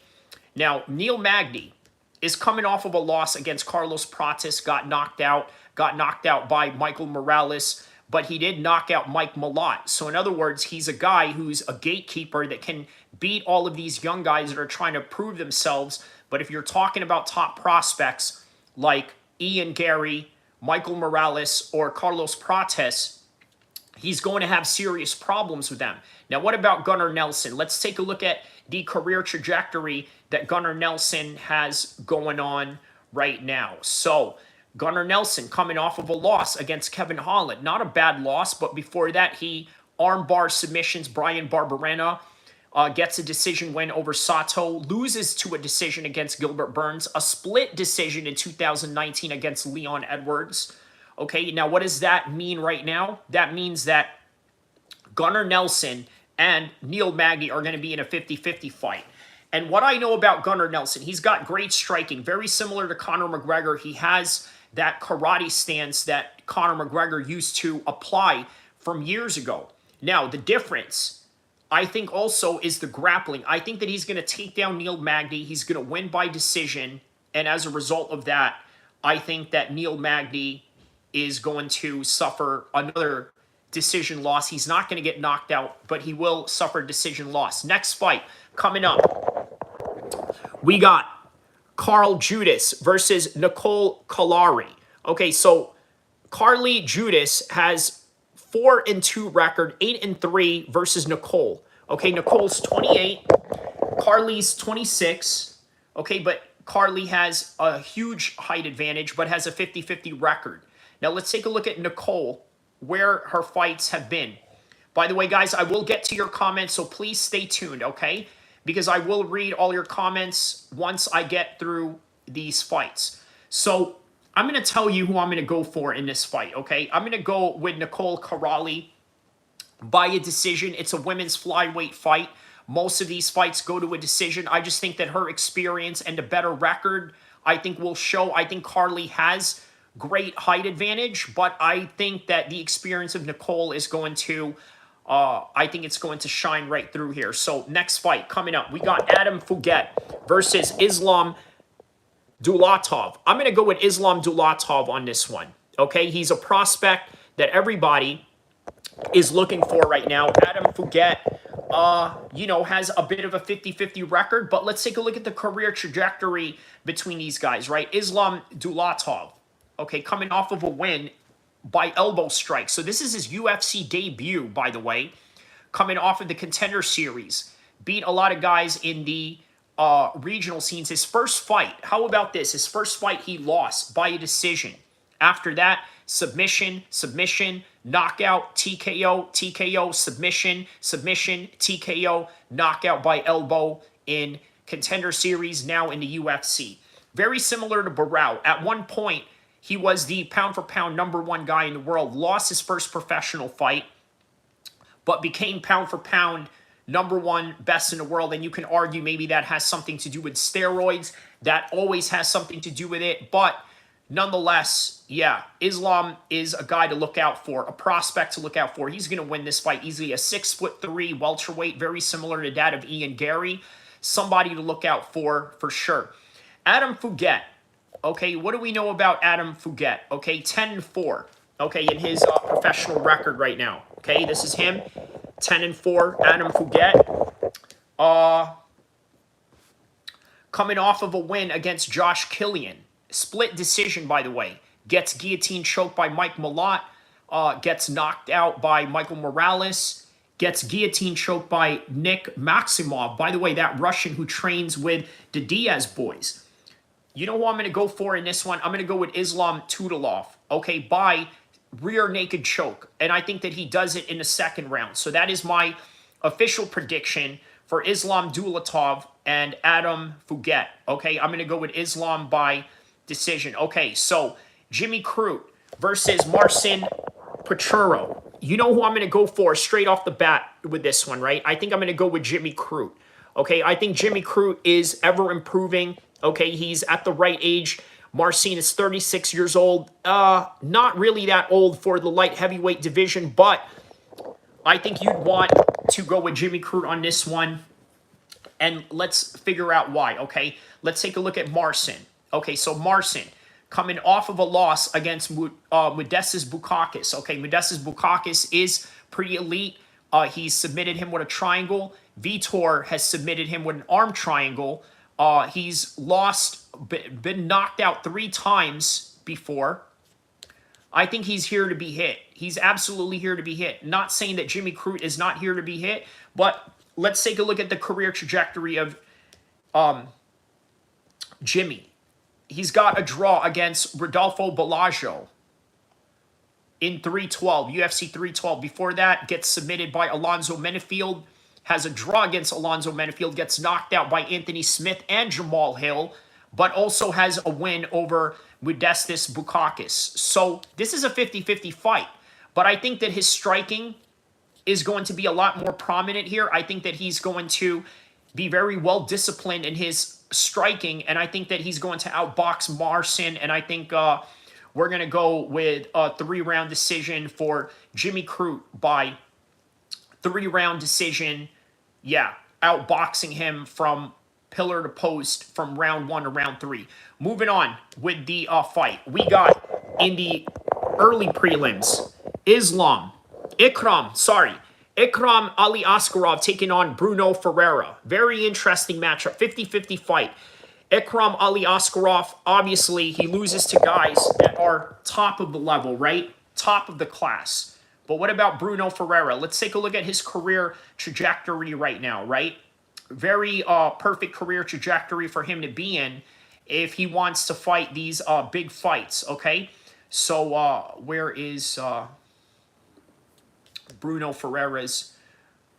Now, Neil Magny is coming off of a loss against Carlos Pratis, got knocked out by Michael Morales, but he did knock out Mike Malott. So in other words, he's a guy who's a gatekeeper that can beat all of these young guys that are trying to prove themselves. But if you're talking about top prospects like Ian Gary, Michael Morales, or Carlos Prates, he's going to have serious problems with them. Now, what about Gunnar Nelson? Let's take a look at the career trajectory that Gunnar Nelson has going on right now. So, Gunnar Nelson coming off of a loss against Kevin Holland. Not a bad loss, but before that, he armbar submissions Brian Barberena, gets a decision win over Sato, loses to a decision against Gilbert Burns, a split decision in 2019 against Leon Edwards. Okay, now what does that mean right now? That means that Gunnar Nelson and Neil Magny are going to be in a 50-50 fight. And what I know about Gunnar Nelson, he's got great striking, very similar to Conor McGregor. He has that karate stance that Conor McGregor used to apply from years ago. Now, the difference, I think, also is the grappling. I think that he's going to take down Neil Magny. He's going to win by decision. And as a result of that, I think that Neil Magny is going to suffer another decision loss. He's not going to get knocked out, but he will suffer a decision loss. Next fight coming up, we got Carl Judas versus Nicole Kalari. Okay, so Carly Judas has 4-2 record, 8-3 versus Nicole. Okay, Nicole's 28, Carly's 26. Okay, but Carly has a huge height advantage, but has a 50-50 record. Now let's take a look at Nicole, where her fights have been. By the way, guys, I will get to your comments, so please stay tuned, okay? Because I will read all your comments once I get through these fights. So I'm going to tell you who I'm going to go for in this fight, okay? I'm going to go with Nicole Kalari by a decision. It's a women's flyweight fight. Most of these fights go to a decision. I just think that her experience and a better record, I think, will show. I think Carly has great height advantage, but I think that the experience of Nicole is going to, I think it's going to shine right through here. So next fight coming up, we got Adam Fuget versus Islam Dulatov. I'm going to go with Islam Dulatov on this one. Okay, he's a prospect that everybody is looking for right now. Adam Fuget, you know, has a bit of a 50-50 record, but let's take a look at the career trajectory between these guys, right? Islam Dulatov, okay, coming off of a win by elbow strike. So this is his UFC debut, by the way, coming off of the Contender Series. Beat a lot of guys in the regional scenes. His first fight, how about this? His first fight, he lost by a decision. After that, submission, submission, knockout, TKO, TKO, submission, submission, TKO, knockout by elbow in Contender Series, now in the UFC. Very similar to Barrios. At one point, he was the pound-for-pound #1 guy in the world, lost his first professional fight, but became pound-for-pound #1 best in the world. And you can argue maybe that has something to do with steroids. That always has something to do with it. But nonetheless, yeah, Islam is a guy to look out for, a prospect to look out for. He's going to win this fight easily. A 6'3" welterweight, very similar to that of Ian Gary. Somebody to look out for sure. Adam Fuget. Okay, what do we know about Adam Fuget? Okay, 10-4. Okay, in his professional record right now. Okay, this is him. 10-4, Adam Fuget. Coming off of a win against Josh Killian. Split decision, by the way. Gets guillotine choked by Mike Malott. Gets knocked out by Michael Morales. Gets guillotine choked by Nick Maximov. By the way, that Russian who trains with the Diaz boys. You know who I'm going to go for in this one? I'm going to go with Islam Tudorov, okay, by rear naked choke. And I think that he does it in the second round. So that is my official prediction for Islam Dulatov and Adam Fuget, okay? I'm going to go with Islam by decision. Okay, so Jimmy Crute versus Marcin Pachuro. You know who I'm going to go for straight off the bat with this one, right? I think I'm going to go with Jimmy Crute. Okay, I think Jimmy Crute is ever improving. Okay, he's at the right age. Marcin is 36 years old. Not really that old for the light heavyweight division, but I think you'd want to go with Jimmy Crute on this one. And let's figure out why, okay? Let's take a look at Marcin. Okay, so Marcin, coming off of a loss against Modestas Bukauskas. Okay, Modestas Bukauskas is pretty elite. He's submitted him with a triangle. Vitor has submitted him with an arm triangle. He's been knocked out 3 times before. I think he's here to be hit. He's absolutely here to be hit. Not saying that Jimmy Crute is not here to be hit, but let's take a look at the career trajectory of Jimmy. He's got a draw against Rodolfo Balajo in 312, UFC 312. Before that, gets submitted by Alonzo Menifield. Has a draw against Alonzo Menifield, gets knocked out by Anthony Smith and Jamal Hill, but also has a win over Modestas Bukauskas. So this is a 50-50 fight, but I think that his striking is going to be a lot more prominent here. I think that he's going to be very well disciplined in his striking, and I think that he's going to outbox Marcin, and I think We're going to go with a 3-round decision for Jimmy Crute by 3-round decision. Yeah, outboxing him from pillar to post from round 1 to round 3. Moving on with the fight. We got in the early prelims, Ikram Ali Askarov taking on Bruno Ferreira. Very interesting matchup, 50-50 fight. Ikram Ali Askarov, obviously, he loses to guys that are top of the level, right? Top of the class. But what about Bruno Ferreira? Let's take a look at his career trajectory right now, right? Very perfect career trajectory for him to be in if he wants to fight these big fights, okay? So where is Bruno Ferreira's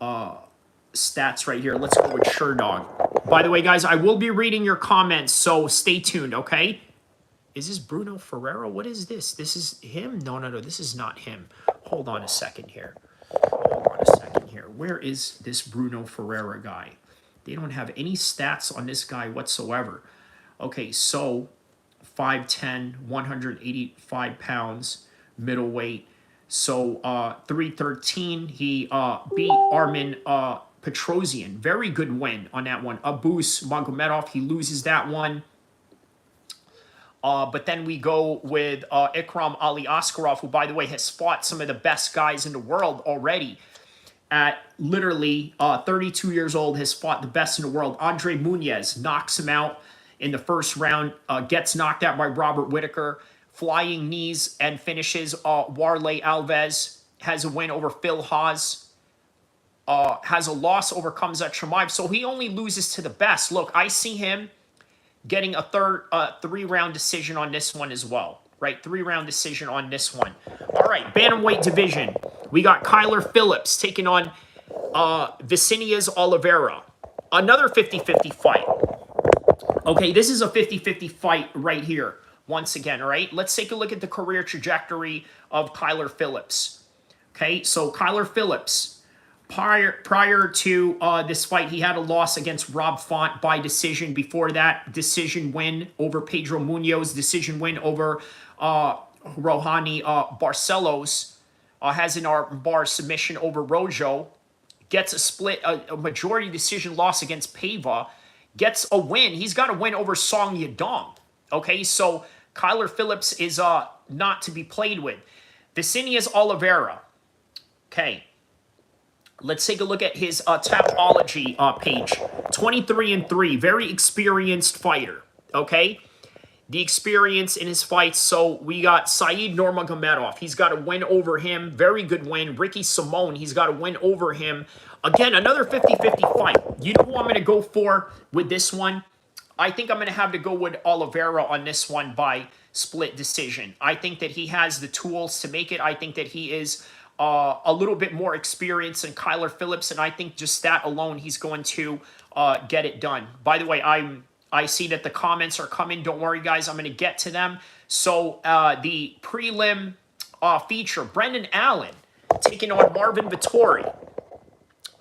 stats right here? Let's go with Sherdog. By the way, guys, I will be reading your comments, so stay tuned, okay? Is this Bruno Ferreira? What is this? This is him? No, this is not him. Hold on a second here. Where is this Bruno Ferreira guy? They don't have any stats on this guy whatsoever. Okay, so 5'10", 185 pounds, middleweight. So 313, he beat Armin Petrosian. Very good win on that one. Abus Magomedov, he loses that one. But then we go with Ikram Ali Askarov, who, by the way, has fought some of the best guys in the world already. At literally 32 years old, has fought the best in the world. Andre Muniz knocks him out in the first round, gets knocked out by Robert Whittaker. Flying knees and finishes Warley Alves. Has a win over Phil Haas. Has a loss over Khamzat Chimaev. So he only loses to the best. Look, I see him getting a 3-round decision on this one as well. Right, 3-round decision on this one. All right, bantamweight division. We got Kyler Phillips taking on Vicinias Oliveira. Another 50-50 fight. Okay, this is a 50-50 fight right here. Once again, all right? Let's take a look at the career trajectory of Kyler Phillips. Okay, so Kyler Phillips, prior to this fight, he had a loss against Rob Font by decision. Before that, decision win over Pedro Munoz, decision win over Rohani Barcelos, has an armbar submission over Rojo, gets a split, a majority decision loss against Pava, gets a win. He's got a win over Song Yadong. Okay, so Kyler Phillips is not to be played with. Vicinias Oliveira. Okay, let's take a look at his Tapology page. 23-3, very experienced fighter. Okay, the experience in his fights. So we got Saeed Nurmagomedov. He's got a win over him. Very good win. Ricky Simone. He's got a win over him. Again, another 50-50 fight. You know who I'm going to go for with this one? I think I'm going to have to go with Oliveira on this one by split decision. I think that he has the tools to make it. I think that he is a little bit more experienced than Kyler Phillips, and I think just that alone, he's going to get it done. By the way, I see that the comments are coming. Don't worry, guys. I'm going to get to them. So the prelim feature, Brendan Allen taking on Marvin Vettori.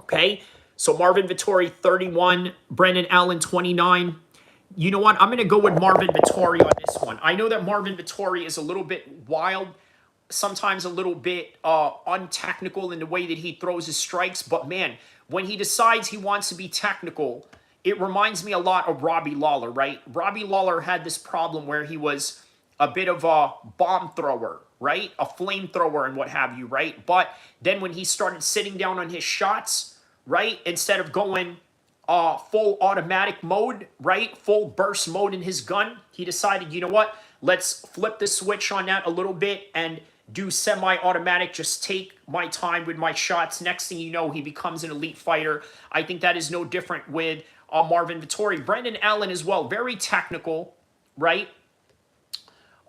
Okay, so Marvin Vettori, 31. Brendan Allen, 29. You know what? I'm going to go with Marvin Vettori on this one. I know that Marvin Vettori is a little bit wild, sometimes a little bit untechnical in the way that he throws his strikes. But, man, when he decides he wants to be technical, it reminds me a lot of Robbie Lawler, right? Robbie Lawler had this problem where he was a bit of a bomb thrower, right? A flamethrower and what have you, right? But then when he started sitting down on his shots, right, instead of going full automatic mode, right, full burst mode in his gun, he decided, you know what, let's flip the switch on that a little bit and do semi-automatic, just take my time with my shots. Next thing you know, he becomes an elite fighter. I think that is no different with Marvin Vettori. Brendan Allen as well, very technical, right?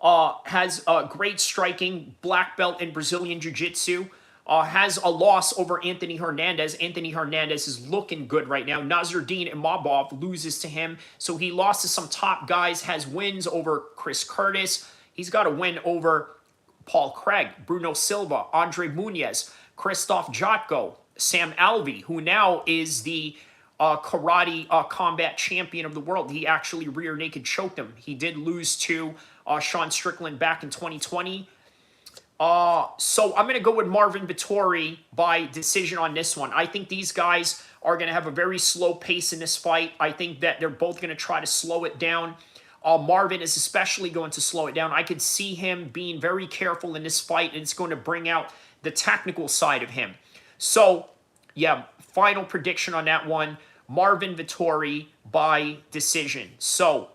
Has great striking, black belt in Brazilian Jiu Jit Su. Has a loss over Anthony Hernandez. Anthony Hernandez is looking good right now. Nasruddin Imavov loses to him. So he lost to some top guys, has wins over Chris Curtis. He's got a win over Paul Craig, Bruno Silva, Andre Muniz, Christoph Jotko, Sam Alvey, who now is the karate combat champion of the world. He actually rear naked choked him. He did lose to Sean Strickland back in 2020. So I'm going to go with Marvin Vettori by decision on this one. I think these guys are going to have a very slow pace in this fight. I think that they're both going to try to slow it down. Marvin is especially going to slow it down. I could see him being very careful in this fight, and it's going to bring out the technical side of him. So, yeah, final prediction on that one, Marvin Vettori by decision. So,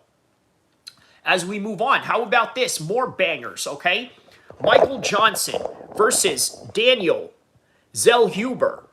as we move on, how about this? More bangers, okay? Michael Johnson versus Daniel Zellhuber.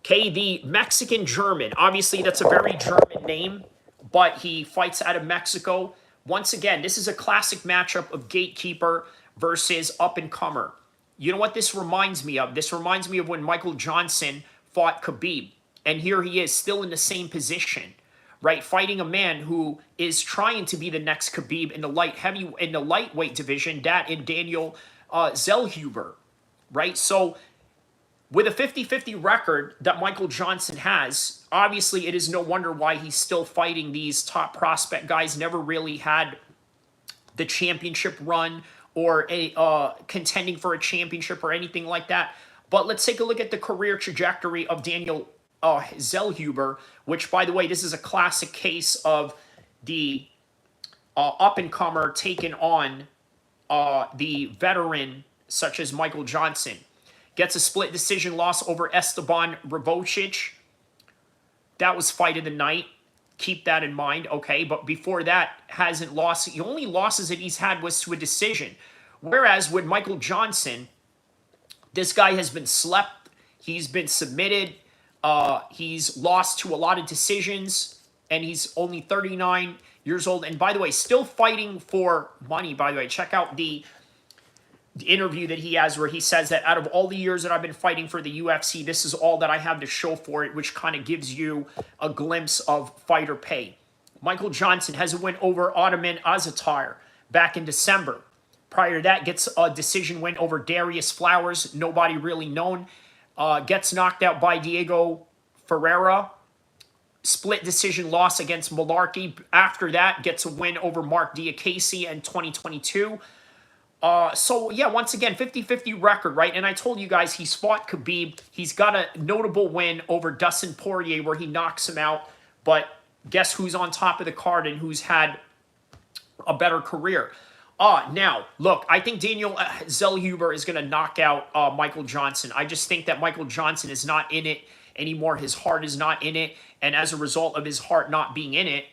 Okay, the Mexican-German. Obviously, that's a very German name, but he fights out of Mexico. Once again, this is a classic matchup of gatekeeper versus up-and-comer. You know what this reminds me of? This reminds me of when Michael Johnson fought Khabib. And here he is, still in the same position, right? Fighting a man who is trying to be the next Khabib in the lightweight division, that in Daniel Zellhuber, right? So with a 50-50 record that Michael Johnson has, obviously it is no wonder why he's still fighting these top prospect guys. Never really had the championship run or a contending for a championship or anything like that. But let's take a look at the career trajectory of Daniel Zellhuber, which, by the way, this is a classic case of the up-and-comer taking on the veteran such as Michael Johnson. Gets a split decision loss over Esteban Rabocic. That was fight of the night. Keep that in mind, okay? But before that, hasn't lost. The only losses that he's had was to a decision. Whereas with Michael Johnson, this guy has been slept. He's been submitted. He's lost to a lot of decisions. And he's only 39 years old. And by the way, still fighting for money, by the way. Check out the interview that he has where he says that out of all the years that I've been fighting for the UFC, this is all that I have to show for it, which kind of gives you a glimpse of fighter pay. Michael Johnson has a win over Ottoman Azatar back in December. Prior to that, gets a decision win over Darius Flowers, nobody really known. Gets knocked out by Diego Ferreira. Split decision loss against Malarkey. After that, gets a win over Mark Diakase in 2022. So, yeah, once again, 50-50 record, right? And I told you guys he's fought Khabib. He's got a notable win over Dustin Poirier where he knocks him out. But guess who's on top of the card and who's had a better career? Now, look, I think Daniel Zellhuber is going to knock out Michael Johnson. I just think that Michael Johnson is not in it anymore. His heart is not in it. And as a result of his heart not being in it,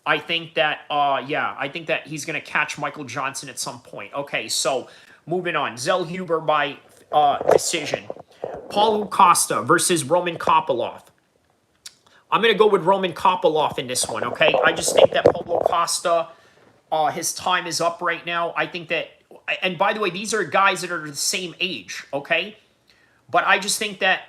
I think that, I think that he's going to catch Michael Johnson at some point. Okay, so moving on. Zellhuber by decision. Paulo Costa versus Roman Kopylov. I'm going to go with Roman Kopylov in this one, okay? I just think that Paulo Costa, his time is up right now. I think that, and by the way, these are guys that are the same age, okay? But I just think that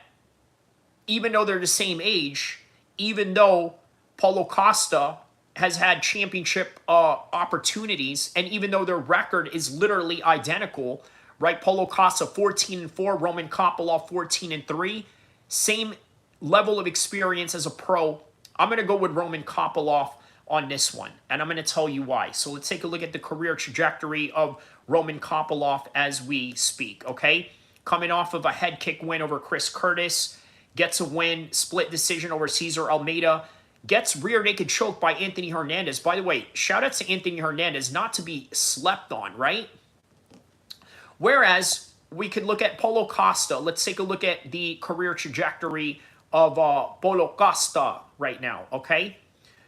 even though they're the same age, even though Paulo Costa has had championship opportunities, and even though their record is literally identical, right? Paulo Costa 14-4, Roman Kopylov 14-3, same level of experience as a pro. I'm going to go with Roman Kopylov on this one, and I'm going to tell you why. So let's take a look at the career trajectory of Roman Kopylov as we speak, okay? Coming off of a head kick win over Chris Curtis, gets a win, split decision over Cesar Almeida, gets rear naked choke by Anthony Hernandez. By the way, shout out to Anthony Hernandez, not to be slept on, right? Whereas we could look at Paulo Costa. Let's take a look at the career trajectory of Paulo Costa right now, okay?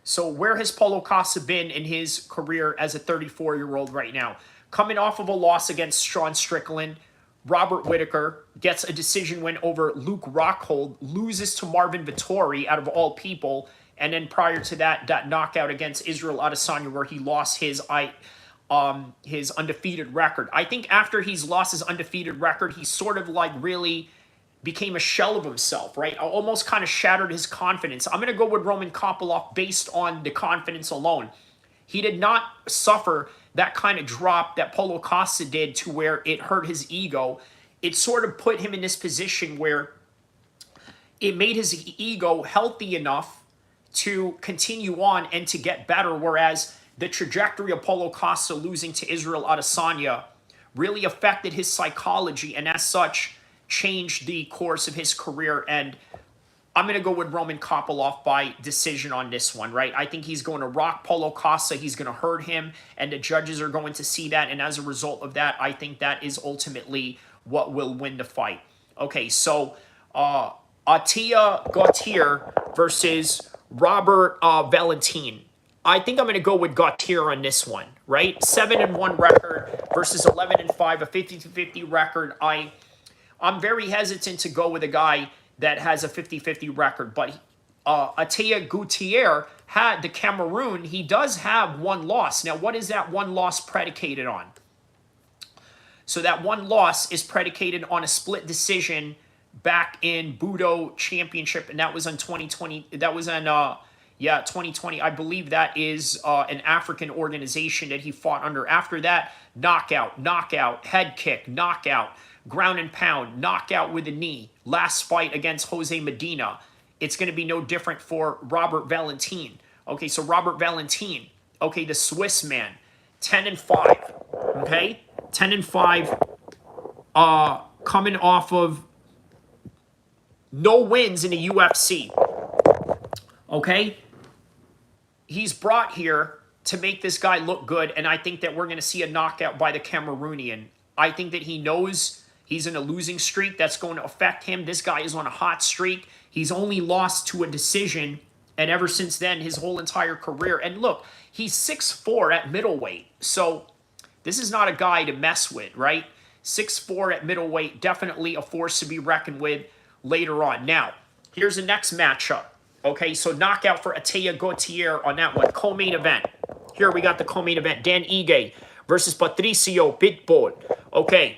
So where has Paulo Costa been in his career as a 34-year-old right now? Coming off of a loss against Sean Strickland, Robert Whittaker gets a decision win over Luke Rockhold, loses to Marvin Vettori out of all people, and then prior to that, that knockout against Israel Adesanya where he lost his undefeated record. I think after he's lost his undefeated record, he sort of like really became a shell of himself, right? Almost kind of shattered his confidence. I'm going to go with Roman Kopylov based on the confidence alone. He did not suffer that kind of drop that Paulo Costa did to where it hurt his ego. It sort of put him in this position where it made his ego healthy enough to continue on and to get better, whereas the trajectory of Paulo Costa losing to Israel Adesanya really affected his psychology and as such changed the course of his career. And I'm going to go with Roman Kopylov by decision on this one, right? I think he's going to rock Paulo Costa. He's going to hurt him, and the judges are going to see that. And as a result of that, I think that is ultimately what will win the fight. Okay, so El-Kheer versus Robert Valentin. I think I'm going to go with El-Kheer on this one, right? 7-1 record versus 11-5, a 50-50 record. I'm very hesitant to go with a guy that has a 50-50 record, but El-Kheer Gutierrez had the Cameroon. He does have one loss. Now, what is that one loss predicated on? So that one loss is predicated on a split decision back in Judo Championship, and that was in 2020. That was in 2020. I believe that is an African organization that he fought under. After that, knockout, head kick, knockout, ground and pound, knockout with a knee. Last fight against Jose Medina. It's going to be no different for Robert Valentin. Okay, so Robert Valentin, okay, the Swiss man, 10-5, okay? 10-5, coming off of no wins in the UFC, okay? He's brought here to make this guy look good, and I think that we're going to see a knockout by the Cameroonian. I think that he knows he's in a losing streak. That's going to affect him. This guy is on a hot streak. He's only lost to a decision, and ever since then, his whole entire career. And look, he's 6'4" at middleweight. So this is not a guy to mess with, right? 6'4" at middleweight, definitely a force to be reckoned with later on. Now, here's the next matchup. Okay, so knockout for El-Kheer Gutierrez on that one. Co-main event. Here we got the co-main event. Dan Ige versus Patricio Pitbull. Okay.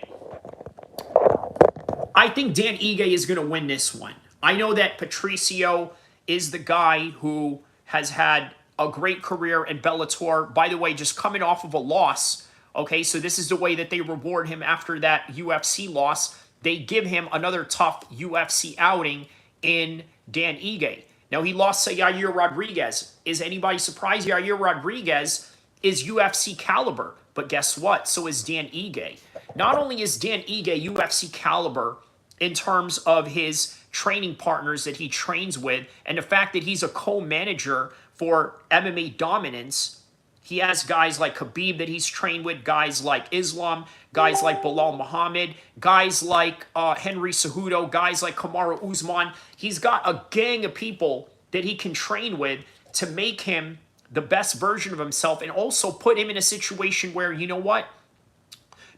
I think Dan Ige is going to win this one. I know that Patricio is the guy who has had a great career in Bellator. By the way, just coming off of a loss. Okay, so this is the way that they reward him after that UFC loss. They give him another tough UFC outing in Dan Ige. Now, he lost to Yair Rodriguez. Is anybody surprised? Yair Rodriguez is UFC caliber. But guess what? So is Dan Ige. Not only is Dan Ige UFC caliber in terms of his training partners that he trains with and the fact that he's a co-manager for MMA Dominance. He has guys like Khabib that he's trained with, guys like Islam, guys like Bilal Muhammad, guys like Henry Cejudo, guys like Kamaru Usman. He's got a gang of people that he can train with to make him the best version of himself and also put him in a situation where, you know what?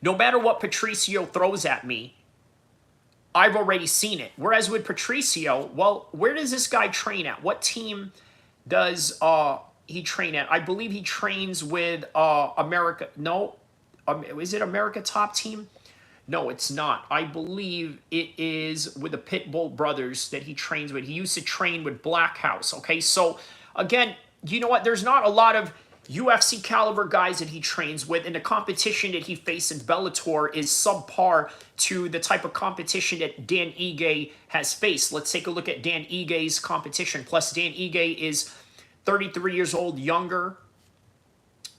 No matter what Patricio throws at me, I've already seen it. Whereas with Patricio, well, where does this guy train at? What team does he train at? I believe he trains with America. No, is it America Top Team? No, it's not. I believe it is with the Pitbull brothers that he trains with. He used to train with Black House. Okay, so again, you know what? There's not a lot of UFC caliber guys that he trains with, and the competition that he faced in Bellator is subpar to the type of competition that Dan Ige has faced. Let's take a look at Dan Ige's competition. Plus, Dan Ige is 33 years old, younger.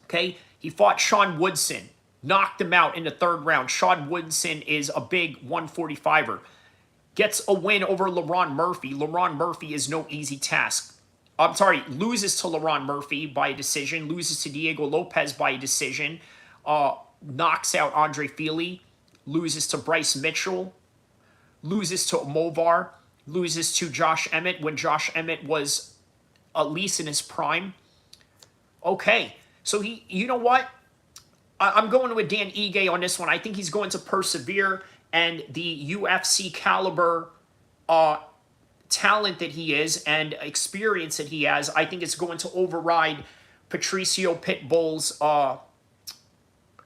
Okay, he fought Sean Woodson, knocked him out in the third round. Sean Woodson is a big 145er. Gets a win over LaRon Murphy. LaRon Murphy is no easy task. I'm sorry, loses to LaRon Murphy by a decision, loses to Diego Lopez by a decision, knocks out Andre Fili, loses to Bryce Mitchell, loses to Movar, loses to Josh Emmett when Josh Emmett was at least in his prime. Okay, so he, you know what? I'm going with Dan Ige on this one. I think he's going to persevere, and the UFC caliber talent that he is and experience that he has, I think it's going to override Patricio Pitbull's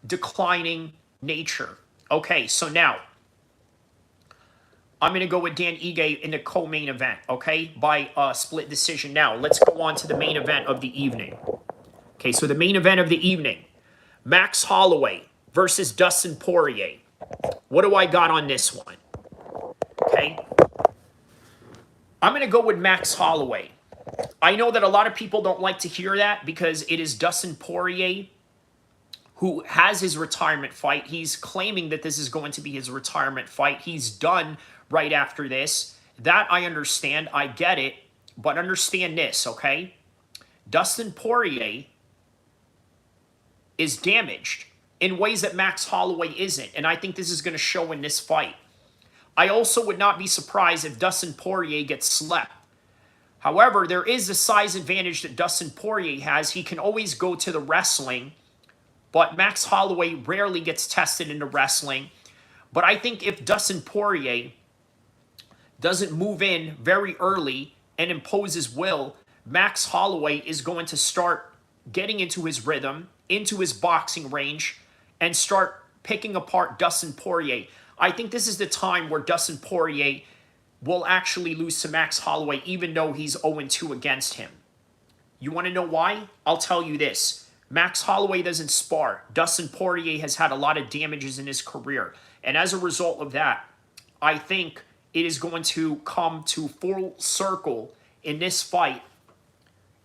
declining nature. Okay, so now I'm going to go with Dan Ige in the co-main event, okay, by split decision. Now, let's go on to the main event of the evening. Okay, so the main event of the evening, Max Holloway versus Dustin Poirier. What do I got on this one? Okay, I'm going to go with Max Holloway. I know that a lot of people don't like to hear that because it is Dustin Poirier who has his retirement fight. He's claiming that this is going to be his retirement fight. He's done right after this. That I understand. I get it. But understand this, okay? Dustin Poirier is damaged in ways that Max Holloway isn't. And I think this is going to show in this fight. I also would not be surprised if Dustin Poirier gets slept. However, there is a size advantage that Dustin Poirier has. He can always go to the wrestling. But Max Holloway rarely gets tested into wrestling. But I think if Dustin Poirier doesn't move in very early and impose his will, Max Holloway is going to start getting into his rhythm, into his boxing range, and start picking apart Dustin Poirier. I think this is the time where Dustin Poirier will actually lose to Max Holloway, even though he's 0-2 against him. You want to know why? I'll tell you this. Max Holloway doesn't spar. Dustin Poirier has had a lot of damages in his career. And as a result of that, I think it is going to come to full circle in this fight.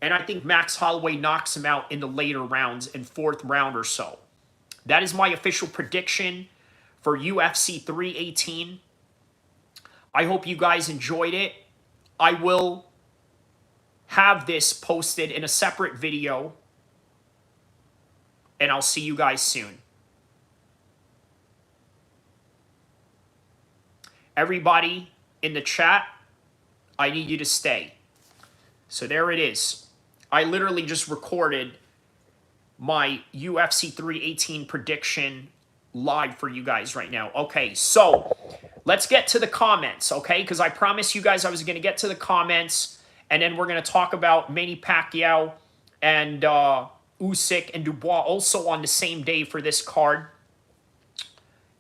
And I think Max Holloway knocks him out in the later rounds, in 4th round or so. That is my official prediction for UFC 318. I hope you guys enjoyed it. I will have this posted in a separate video. And I'll see you guys soon. Everybody in the chat, I need you to stay. So there it is. I literally just recorded my UFC 318 prediction live for you guys right now. Okay, so let's get to the comments, okay? Because I promised you guys I was going to get to the comments, and then we're going to talk about Manny Pacquiao and Usyk and Dubois also on the same day for this card.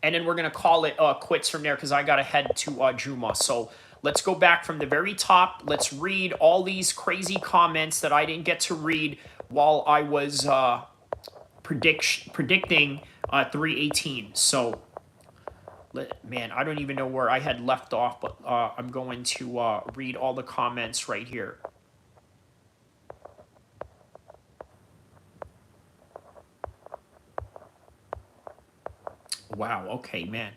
And then we're going to call it quits from there because I got to head to Juma. So let's go back from the very top. Let's read all these crazy comments that I didn't get to read while I was predicting 318. So, man, I don't even know where I had left off, but I'm going to read all the comments right here. Wow, okay, man.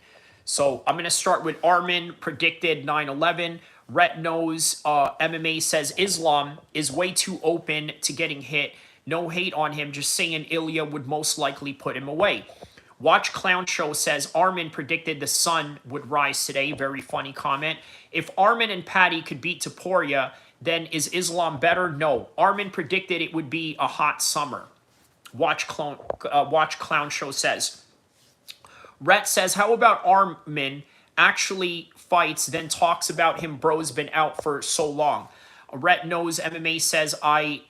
So I'm going to start with Armin, predicted 9-11. Rhett knows MMA says Islam is way too open to getting hit. No hate on him, just saying Ilya would most likely put him away. Watch Clown Show says Armin predicted the sun would rise today. Very funny comment. If Armin and Patty could beat Topuria, then is Islam better? No. Armin predicted it would be a hot summer. Watch Clown Show says. Rhett says, how about Armin actually fights, then talks about him bro's been out for so long? Rhett knows MMA says I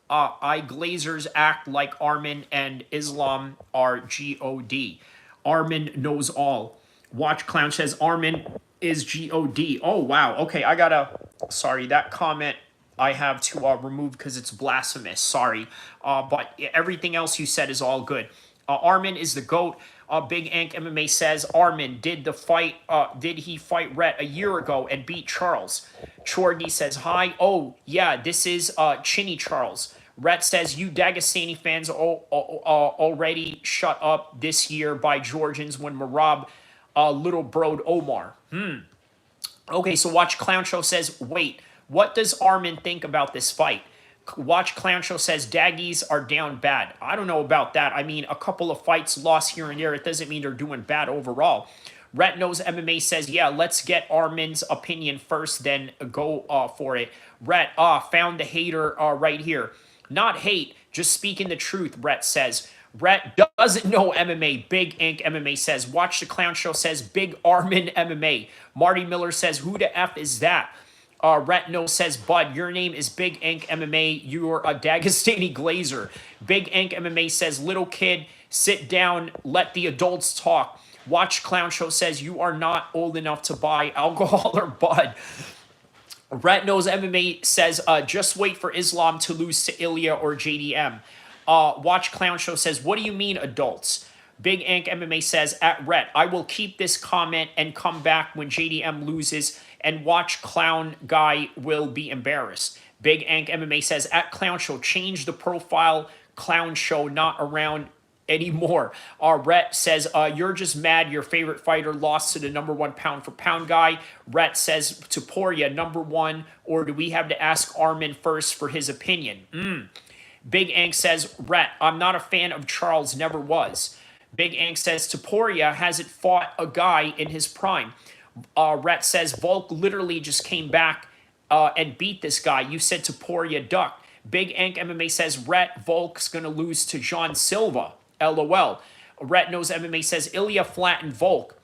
Glazers act like Armin and Islam are God. Armin knows all. Watch Clown says Armin is God. Oh, wow. Okay, I gotta... Sorry, that comment I have to remove because it's blasphemous. Sorry. But everything else you said is all good. Armin is the GOAT. Big Ank MMA says Armin did he fight Rhett a year ago and beat Charles? Chorgy says hi. Oh yeah, this is Chinny Charles. Rhett says you Dagestani fans already shut up this year by Georgians when Marab little broed Omar. Okay, so Watch Clown Show says wait, what does Armin think about this fight? Watch Clown Show says Daggies are down bad. I don't know about that. I mean, a couple of fights lost here and there. It doesn't mean they're doing bad overall. Rhett knows MMA says, yeah, let's get Armin's opinion first, then go for it. Rhett, found the hater right here. Not hate, just speaking the truth, Rhett says. Rhett doesn't know MMA. Big Ink MMA says. Watch the Clown Show says Big Armin MMA. Marty Miller says, who the F is that? Retno says, Bud, your name is Big Ink MMA. You're a Dagestani glazer. Big Ink MMA says, little kid, sit down, let the adults talk. Watch Clown Show says, you are not old enough to buy alcohol or Bud. Retno's MMA says, just wait for Islam to lose to Ilya or JDM. Watch Clown Show says, what do you mean adults? Big Ank MMA says, at Rhett, I will keep this comment and come back when JDM loses and watch Clown Guy will be embarrassed. Big Ank MMA says, at Clown Show, change the profile. Clown Show not around anymore. Rhett says, you're just mad your favorite fighter lost to the #1 pound for pound guy. Rhett says, Topuria, #1, or do we have to ask Armin first for his opinion? Big Ank says, Rhett, I'm not a fan of Charles, never was. Big Ank says, Topuria hasn't fought a guy in his prime. Rhett says, Volk literally just came back and beat this guy. You said Topuria ducked. Big Ank MMA says, Rhett, Volk's going to lose to John Silva. LOL. Rhett Knows MMA says, Ilya flattened Volk.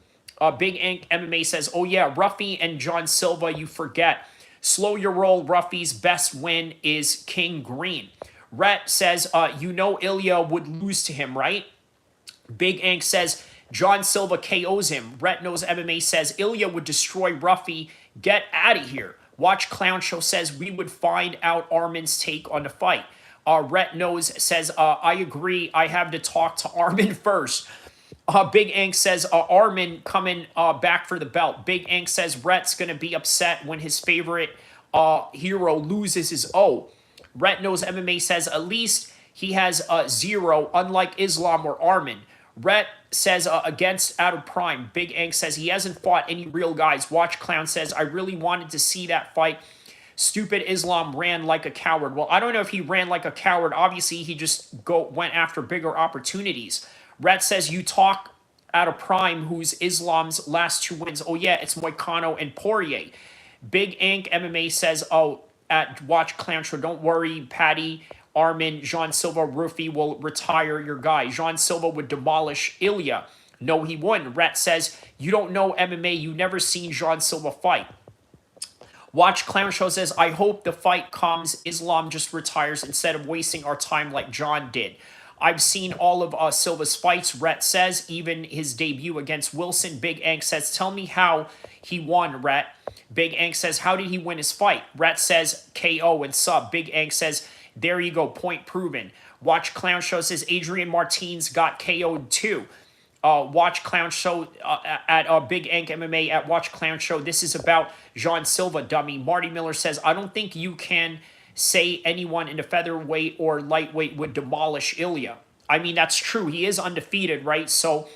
Big Ank MMA says, oh yeah, Ruffy and John Silva, you forget. Slow your roll, Ruffy's best win is King Green. Rhett says, you know Ilya would lose to him, right? Big Ank says, John Silva KOs him. Rhett Knows MMA says, Ilya would destroy Ruffy. Get out of here. Watch Clown Show says, we would find out Armin's take on the fight. Rhett Knows says, I agree. I have to talk to Armin first. Big Ank says, Armin coming back for the belt. Big Ank says, Rhett's going to be upset when his favorite hero loses his O. Rhett Knows MMA says, at least he has 0, unlike Islam or Armin. Rhett says, against out of prime. Big Ank says, he hasn't fought any real guys. Watch Clown says, I really wanted to see that fight. Stupid Islam ran like a coward. Well, I don't know if he ran like a coward. Obviously, he just went after bigger opportunities. Rhett says, you talk out of prime, who's Islam's last 2 wins. Oh, yeah, it's Moicano and Poirier. Big Ank MMA says, oh, at Watch Clown Show, don't worry, Patty, Armin, Jean Silva, Ruffy will retire your guy. Jean Silva would demolish Ilya. No, he wouldn't. Rhett says, you don't know MMA. You never seen Jean Silva fight. Watch Clown Show says, I hope the fight comes. Islam just retires instead of wasting our time like John did. I've seen all of Silva's fights, Rhett says, even his debut against Wilson. Big Ank says, tell me how he won, Rhett. Big Ank says, how did he win his fight? Rhett says, KO and sub. Big Ank says, there you go, point proven. Watch Clown Show says, Adrian Martins got KO'd too. Watch Clown Show at Big Ank MMA at Watch Clown Show. This is about Jean Silva, dummy. Marty Miller says, I don't think you can say anyone in the featherweight or lightweight would demolish Ilya. I mean, that's true. He is undefeated, right? So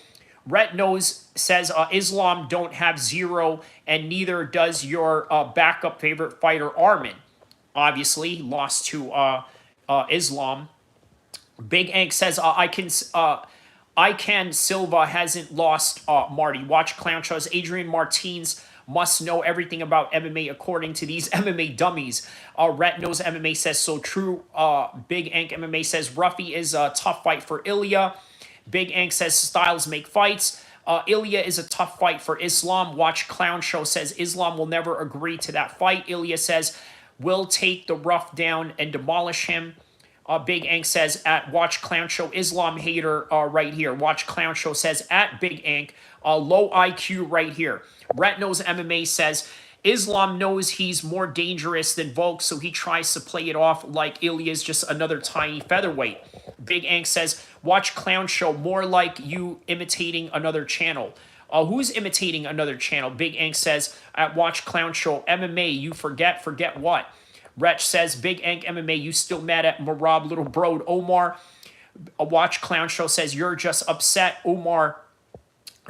Rhett Knows says, Islam don't have 0, and neither does your backup favorite fighter, Armin. Obviously, he lost to Islam. Big Ank says, I can. Silva hasn't lost Marty. Watch Clown Shows. Adrian Martins must know everything about MMA according to these MMA dummies. Rhett Knows MMA says, so true. Big Ank MMA says, Ruffy is a tough fight for Ilya. Big Ank says, styles make fights. Ilya is a tough fight for Islam. Watch Clown Show says, Islam will never agree to that fight. Ilya says, we'll take the rough down and demolish him. Big Ank says, at Watch Clown Show, Islam hater right here. Watch Clown Show says, at Big Ank, low IQ right here. Rhett Knows MMA says, Islam knows he's more dangerous than Volk, so he tries to play it off like Ilya's just another tiny featherweight. Big Ank says, Watch Clown Show, more like you imitating another channel. Who's imitating another channel? Big Ank says, at Watch Clown Show, MMA, you forget what? Rhett says, Big Ank MMA, you still mad at Marab, little bro, Omar. Watch Clown Show says, you're just upset Omar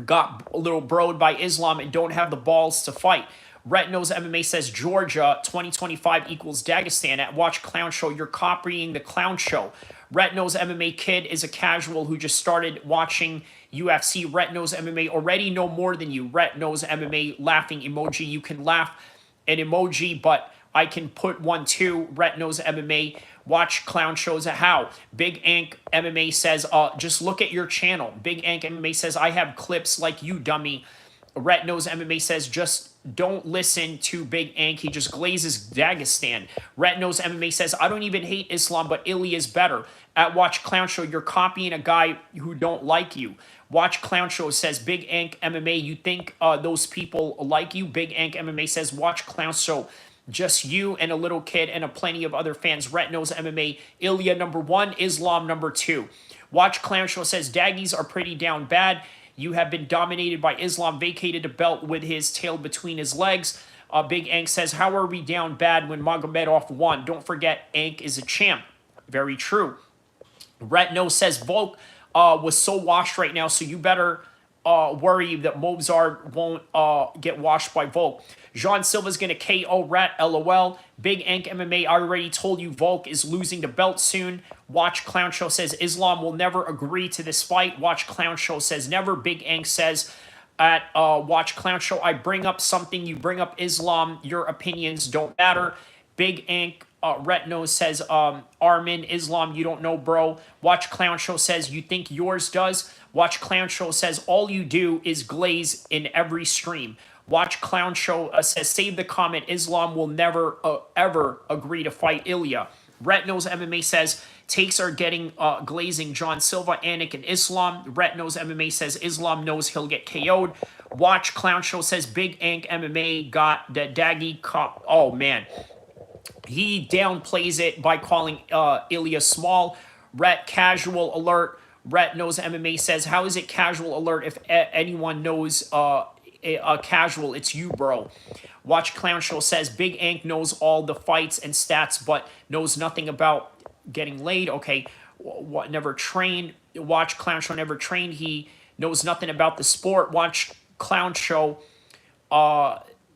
got a little broed by Islam and don't have the balls to fight. Rhett Knows MMA says, Georgia 2025 equals Dagestan. At Watch Clown Show, you're copying the Clown Show. Rhett Knows MMA Kid is a casual who just started watching UFC. Rhett Knows MMA already know more than you. Rhett Knows MMA laughing emoji. You can laugh an emoji, but I can put one too. Rhett Knows MMA. Watch Clown Shows how. Big Ank MMA says, just look at your channel. Big Ank MMA says, I have clips like you, dummy. Rhett Knows MMA says, just don't listen to Big Ank. He just glazes Dagestan. Rhett Knows MMA says, I don't even hate Islam, but Ilya is better. At Watch Clown Show, you're copying a guy who don't like you. Watch Clown Show says, Big Ank MMA, you think those people like you? Big Ank MMA says, Watch Clown Show, just you and a little kid and plenty of other fans. Rhett Knows MMA, Ilya #1, Islam #2. Watch Clown Show says, Daggies are pretty down bad. You have been dominated by Islam, vacated the belt with his tail between his legs. Big Ank says, how are we down bad when Magomedov won? Don't forget, Ank is a champ. Very true. Retno says, Volk was so washed right now, so you better worry that Mozart won't get washed by Volk. Jean Silva's going to KO Rat, LOL. Big Ank MMA, I already told you Volk is losing the belt soon. Watch Clown Show says, Islam will never agree to this fight. Watch Clown Show says, never. Big Ank says, at Watch Clown Show, I bring up something, you bring up Islam, your opinions don't matter. Big Ank Retno says, Armin, Islam, you don't know, bro. Watch Clown Show says, you think yours does? Watch Clown Show says, all you do is glaze in every stream. Watch Clown Show says, save the comment, Islam will never, ever agree to fight Ilya. Retno's MMA says, takes are getting glazing John Silva, Anik, and Islam. Retno's MMA says, Islam knows he'll get KO'd. Watch Clown Show says, Big Ank MMA got the Daggy Cup. Oh, man. He downplays it by calling Ilya small. Ret casual alert. Ret knows MMA says, how is it casual alert if anyone knows a casual? It's you, bro. Watch Clown Show says, Big Ank knows all the fights and stats, but knows nothing about getting laid. Okay, what? Never trained. Watch Clown Show never trained. He knows nothing about the sport. Watch Clown Show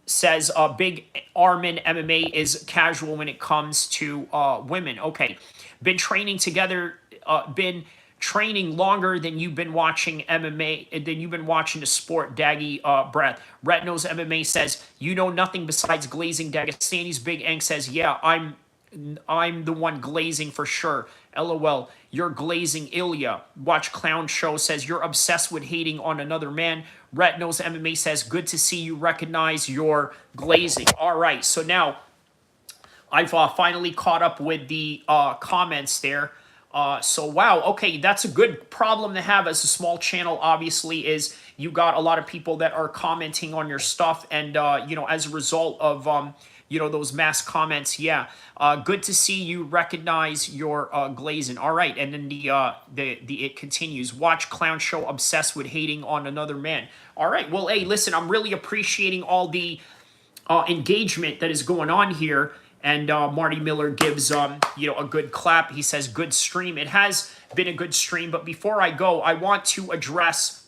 says, Big Armin MMA is casual when it comes to women. Okay, been training together, been training longer than you've been watching MMA, than you've been watching the sport, Daggy Breath. Retno's MMA says, you know nothing besides glazing Dagestani's. Big Ank says, yeah, I'm the one glazing for sure. LOL, you're glazing Ilya. Watch Clown Show says, you're obsessed with hating on another man. Retno's MMA says, good to see you recognize your glazing. All right, so now I've finally caught up with the comments there. So, wow, okay, that's a good problem to have as a small channel, obviously, is you got a lot of people that are commenting on your stuff, and, you know, as a result of, you know, those mass comments, yeah, good to see you recognize your glazing. All right, and then it continues. Watch Clown Show obsessed with hating on another man. All right, well, hey, listen, I'm really appreciating all the engagement that is going on here. And Marty Miller gives, you know, a good clap. He says, good stream. It has been a good stream. But before I go, I want to address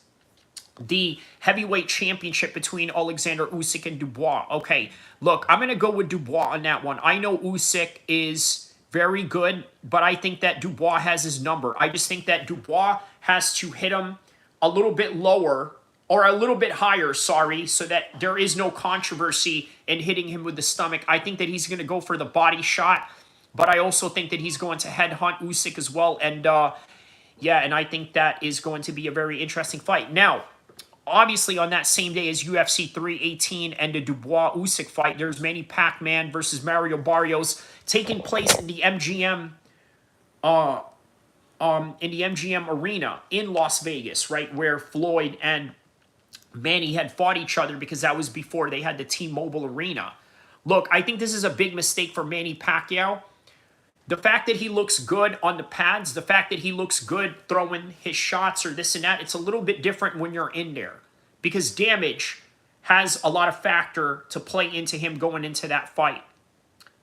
the heavyweight championship between Alexander Usyk and Dubois. Okay, look, I'm going to go with Dubois on that one. I know Usyk is very good, but I think that Dubois has his number. I just think that Dubois has to hit him a little bit lower, or a little bit higher, sorry, so that there is no controversy in hitting him with the stomach. I think that he's going to go for the body shot, but I also think that he's going to headhunt Usyk as well. And, yeah, and I think that is going to be a very interesting fight. Now, obviously, on that same day as UFC 318 and the Dubois-Usyk fight, there's Manny Pacman versus Mario Barrios taking place in the MGM arena in Las Vegas, right, where Floyd and Manny had fought each other, because that was before they had the T-Mobile Arena. Look, I think this is a big mistake for Manny Pacquiao. The fact that he looks good on the pads, the fact that he looks good throwing his shots or this and that, it's a little bit different when you're in there, because damage has a lot of factor to play into him going into that fight.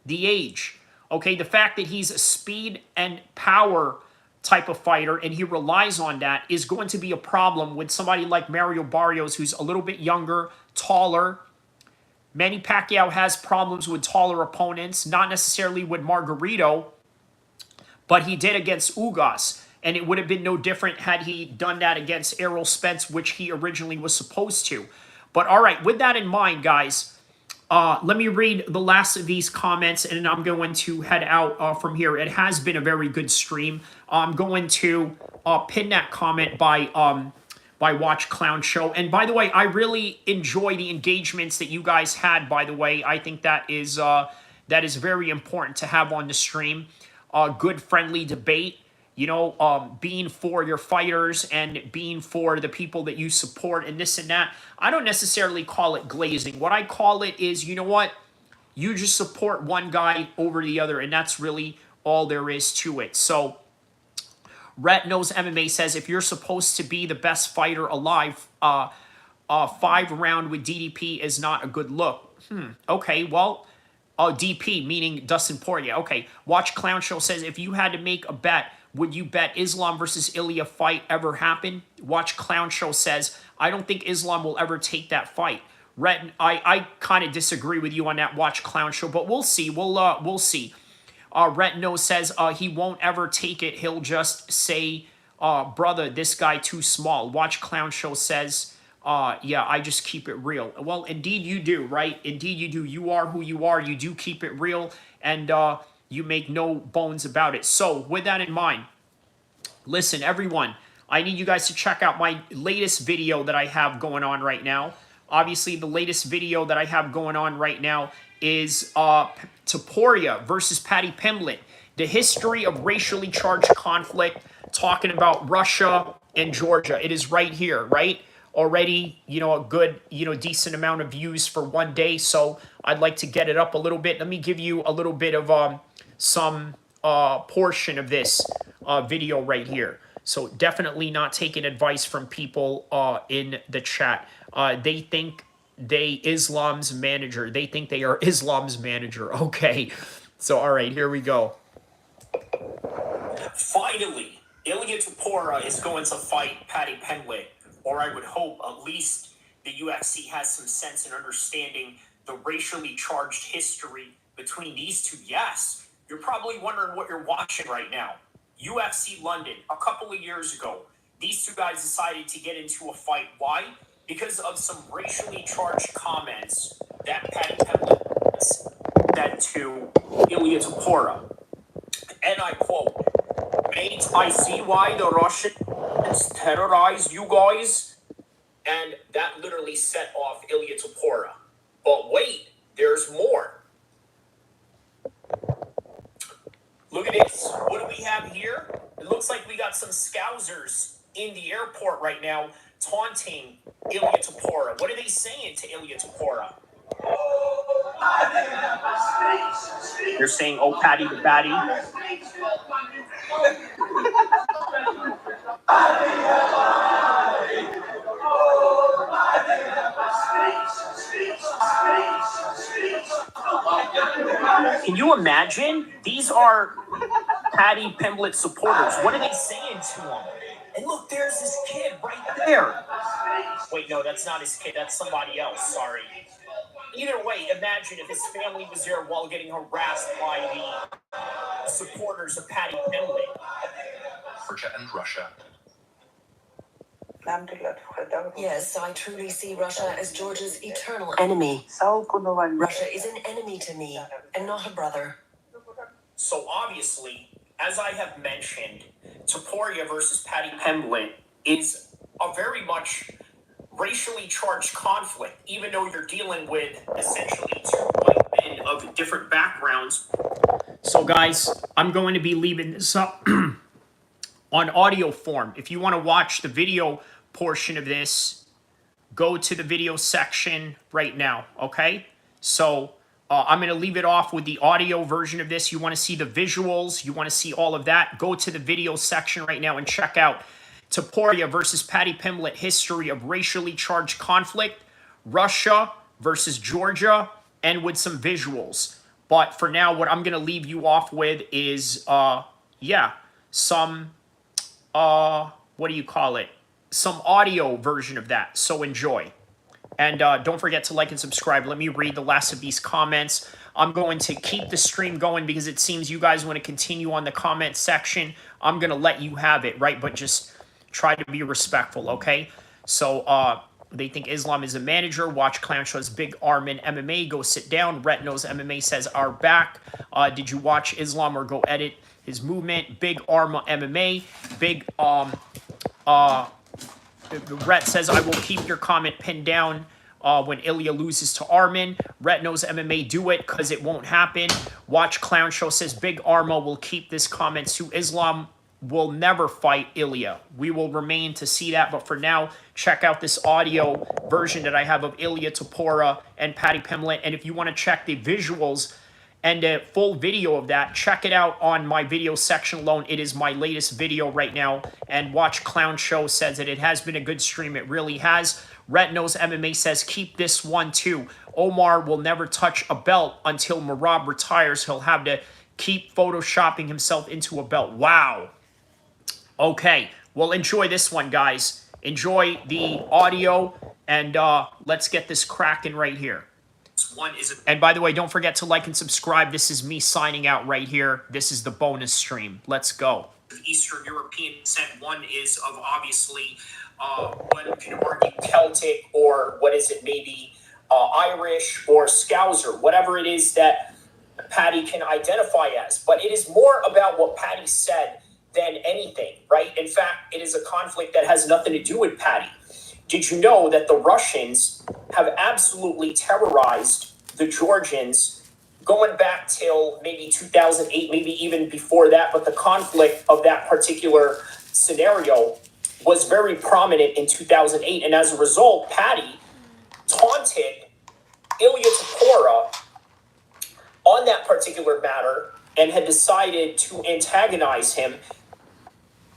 The age, okay, the fact that he's a speed and power type of fighter, and he relies on that, is going to be a problem with somebody like Mario Barrios, who's a little bit younger, taller. Manny Pacquiao has problems with taller opponents, not necessarily with Margarito, but he did against Ugas, and it would have been no different had he done that against Errol Spence, which he originally was supposed to. But all right, with that in mind, guys, let me read the last of these comments, and I'm going to head out from here. It has been a very good stream. I'm going to pin that comment by Watch Clown Show. And by the way, I really enjoy the engagements that you guys had, by the way. I think that is very important to have on the stream. Good, friendly debate. You know, being for your fighters and being for the people that you support and this and that. I don't necessarily call it glazing. What I call it is, you know what? You just support one guy over the other, and that's really all there is to it. So, Rhett Knows MMA says, if you're supposed to be the best fighter alive, 5-round with DDP is not a good look. Okay, well, DP, meaning Dustin Poirier. Okay, Watch Clown Show says, if you had to make a bet, would you bet Islam versus Ilya fight ever happen? Watch Clown Show says, I don't think Islam will ever take that fight. Rhett, I kind of disagree with you on that, Watch Clown Show, but we'll see. We'll see. Retno says he won't ever take it. He'll just say, brother, this guy too small. Watch Clown Show says, yeah, I just keep it real. Well, indeed you do, right? Indeed you do. You are who you are. You do keep it real, and you make no bones about it. So with that in mind, listen, everyone, I need you guys to check out my latest video that I have going on right now. Obviously, the latest video that I have going on right now is Topuria versus Paddy Pimblett. The history of racially charged conflict, talking about Russia and Georgia. It is right here, right? Already, a good, decent amount of views for one day. So I'd like to get it up a little bit. Let me give you a little bit of some portion of this video right here. So definitely not taking advice from people in the chat. They think Islam's manager. They think they are Islam's manager. Okay. So, all right, here we go. Finally, Ilia Topuria is going to fight Paddy Pimblett, or I would hope at least the UFC has some sense in understanding the racially charged history between these two. Yes, you're probably wondering what you're watching right now. UFC London, a couple of years ago, these two guys decided to get into a fight. Why? Because of some racially charged comments that Paddy Pimblett said to Ilia Topuria. And I quote, "Mate, I see why the Russians terrorized you guys." And that literally set off Ilia Topuria. But wait, there's more. Look at this. What do we have here? It looks like we got some Scousers in the airport right now taunting Ilia Topuria. What are they saying to Ilia Topuria? They're saying, oh, Paddy the Batty. Can you imagine? These are Paddy Pimblett supporters. What are they saying to him? And look, there's this kid right there. Wait, no, that's not his kid. That's somebody else. Sorry. Either way, imagine if his family was there while getting harassed by the supporters of Paddy Pimblett. Georgia and Russia. Yes, I truly see Russia as Georgia's eternal enemy. Russia is an enemy to me, and not a brother. So obviously, as I have mentioned, Topuria versus Paddy Pimblett is a very much racially charged conflict, even though you're dealing with essentially two white men of different backgrounds. So guys, I'm going to be leaving this up on audio form. If you want to watch the video portion of this, go to the video section right now, okay? So I'm going to leave it off with the audio version of this. You want to see the visuals, you want to see all of that, go to the video section right now and check out Topuria versus Paddy Pimblett, history of racially charged conflict, Russia versus Georgia, and with some visuals. But for now, what I'm going to leave you off with is, some, what do you call it? Some audio version of that. So enjoy. And don't forget to like and subscribe. Let me read the last of these comments. I'm going to keep the stream going because it seems you guys want to continue on the comment section. I'm going to let you have it, right? But just try to be respectful, okay? So they think Islam is a manager. Watch Clown Show's Big Armin MMA. Go sit down. Rhett Knows MMA says our back. Did you watch Islam or go edit his movement? Big Arma MMA. Big Rhett says, I will keep your comment pinned down when Ilya loses to Armin. Rhett Knows MMA, do it because it won't happen. Watch Clown Show says, Big Arma will keep this comment to Islam will never fight Ilya. We will remain to see that, but for now, check out this audio version that I have of Ilia Topuria and Paddy Pimblett. And if you want to check the visuals and a full video of that, check it out on my video section alone. It is my latest video right now. And Watch Clown Show says that it has been a good stream. It really has. Retino's MMA says, keep this one too. Omar will never touch a belt until Merab retires. He'll have to keep photoshopping himself into a belt. Wow. Okay. Well, enjoy this one, guys. Enjoy the audio, and let's get this cracking right here. And by the way, don't forget to like and subscribe. This is me signing out right here. This is the bonus stream. Let's go. Eastern European descent. One is of obviously what you can argue Celtic, or what is it, maybe Irish or Scouser, whatever it is that Paddy can identify as. But it is more about what Paddy said than anything, right? In fact, it is a conflict that has nothing to do with Paddy. Did you know that the Russians have absolutely terrorized the Georgians going back till maybe 2008, maybe even before that? But the conflict of that particular scenario was very prominent in 2008. And as a result, Paddy taunted Ilia Topuria on that particular matter and had decided to antagonize him,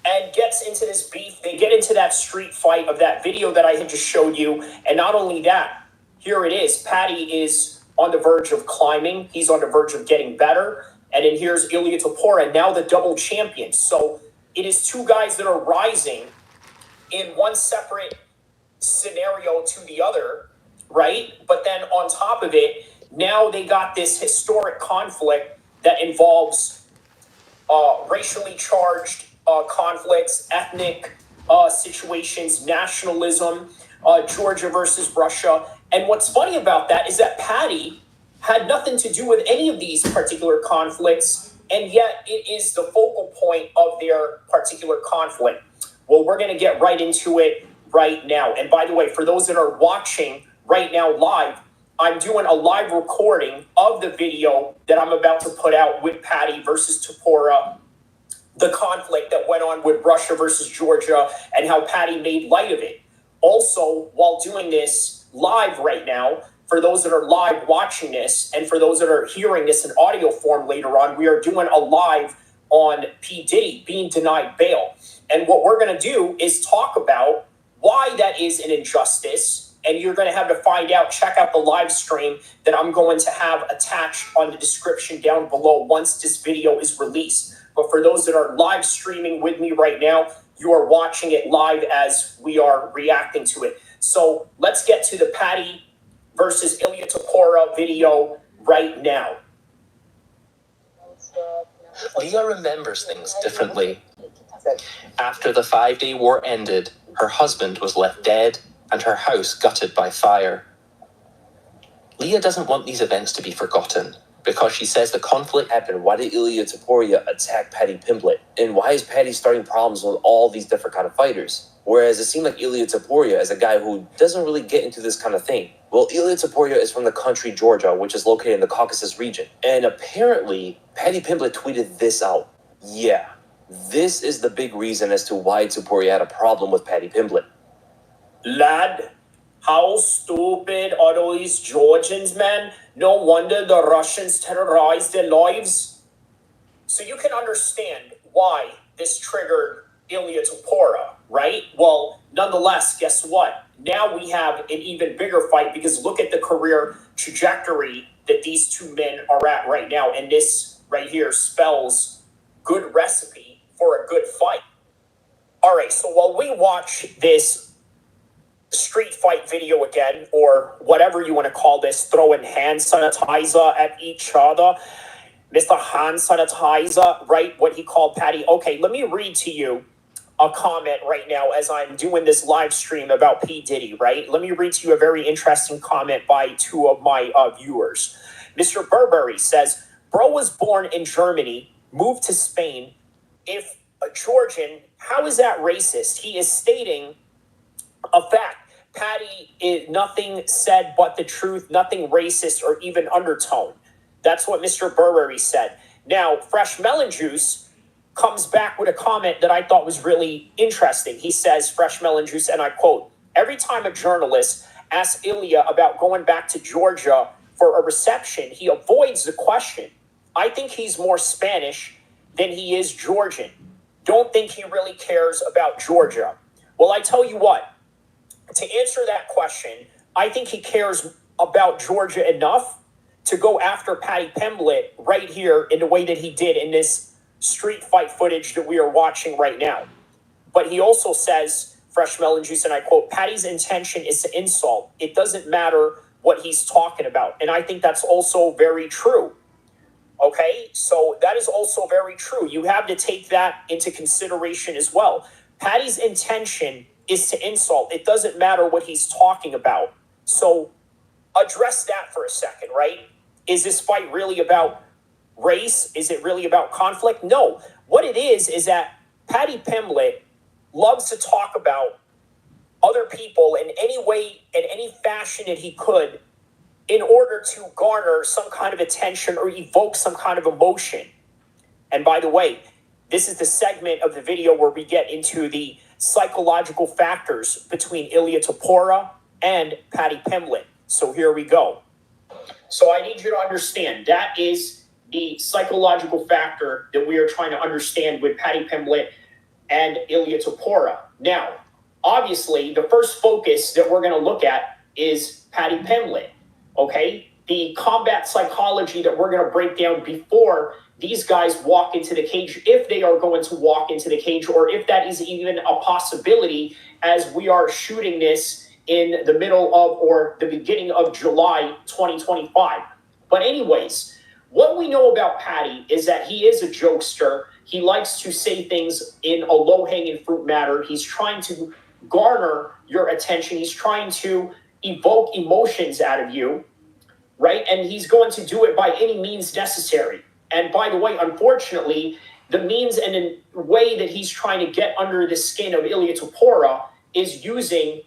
and gets into this beef. They get into that street fight of that video that I had just showed you. And not only that, here it is. Paddy is on the verge of climbing. He's on the verge of getting better. And then here's Ilia Topuria, now the double champion. So it is two guys that are rising in one separate scenario to the other, right? But then on top of it, now they got this historic conflict that involves racially charged conflicts, ethnic situations, nationalism, Georgia versus Russia. And what's funny about that is that Paddy had nothing to do with any of these particular conflicts, and yet it is the focal point of their particular conflict. Well, we're going to get right into it right now. And by the way, for those that are watching right now live, I'm doing a live recording of the video that I'm about to put out with Paddy versus Topuria, the conflict that went on with Russia versus Georgia, and how Paddy made light of it. Also, while doing this live right now, for those that are live watching this, and for those that are hearing this in audio form later on, we are doing a live on P. Diddy being denied bail. And what we're going to do is talk about why that is an injustice. And you're going to have to find out, check out the live stream that I'm going to have attached on the description down below once this video is released. But for those that are live streaming with me right now, you are watching it live as we are reacting to it. So let's get to the Paddy versus Ilia Topuria video right now. Leah remembers things differently. After the 5-day war ended, her husband was left dead and her house gutted by fire. Leah doesn't want these events to be forgotten, because she says the conflict happened. Why did Ilia Topuria attack Paddy Pimblett? And why is Paddy starting problems with all these different kind of fighters? Whereas it seemed like Ilia Topuria is a guy who doesn't really get into this kind of thing. Well, Ilia Topuria is from the country Georgia, which is located in the Caucasus region. And apparently, Paddy Pimblett tweeted this out. Yeah, this is the big reason as to why Topuria had a problem with Paddy Pimblett. Lad, how stupid are all these Georgians, man? No wonder the Russians terrorized their lives. So you can understand why this triggered Ilia Topuria, right? Well, nonetheless, guess what? Now we have an even bigger fight, because look at the career trajectory that these two men are at right now. And this right here spells good recipe for a good fight. All right, so while we watch this street fight video again, or whatever you want to call this, throwing hand sanitizer at each other, Mr. Hand Sanitizer, right? What he called Paddy. Okay, let me read to you a comment right now as I'm doing this live stream about P. Diddy, right? Let me read to you a very interesting comment by two of my viewers. Mr. Burberry says, bro was born in Germany, moved to Spain. If a Georgian, how is that racist? He is stating a fact. Paddy is nothing said but the truth, nothing racist or even undertone. That's what Mr. Burberry said. Now, Fresh Melon Juice comes back with a comment that I thought was really interesting. He says, Fresh Melon Juice, and I quote, every time a journalist asks Ilia about going back to Georgia for a reception, he avoids the question. I think he's more Spanish than he is Georgian. Don't think he really cares about Georgia. Well, I tell you what, to answer that question, I think he cares about Georgia enough to go after Paddy Pimblett right here in the way that he did in this street fight footage that we are watching right now. But he also says, Fresh Melon Juice, and I quote, Paddy's intention is to insult. It doesn't matter what he's talking about. And I think that's also very true. Okay, so that is also very true. You have to take that into consideration as well. Paddy's intention is to insult. It doesn't matter what he's talking about. So address that for a second, right? Is this fight really about race? Is it really about conflict? No. What it is that Paddy Pimblett loves to talk about other people in any way, in any fashion that he could, in order to garner some kind of attention or evoke some kind of emotion. And by the way, this is the segment of the video where we get into the psychological factors between Ilia Topuria and Paddy Pimblett. So here we go. So I need you to understand that is the psychological factor that we are trying to understand with Paddy Pimblett and Ilia Topuria. Now, obviously, the first focus that we're going to look at is Paddy Pimblett. Okay, the combat psychology that we're going to break down before these guys walk into the cage, if they are going to walk into the cage, or if that is even a possibility as we are shooting this in the middle of or the beginning of July 2025. But anyways, what we know about Paddy is that he is a jokester. He likes to say things in a low-hanging fruit manner. He's trying to garner your attention. He's trying to evoke emotions out of you, right? And he's going to do it by any means necessary. And by the way, unfortunately, the means and the way that he's trying to get under the skin of Ilia Topuria is using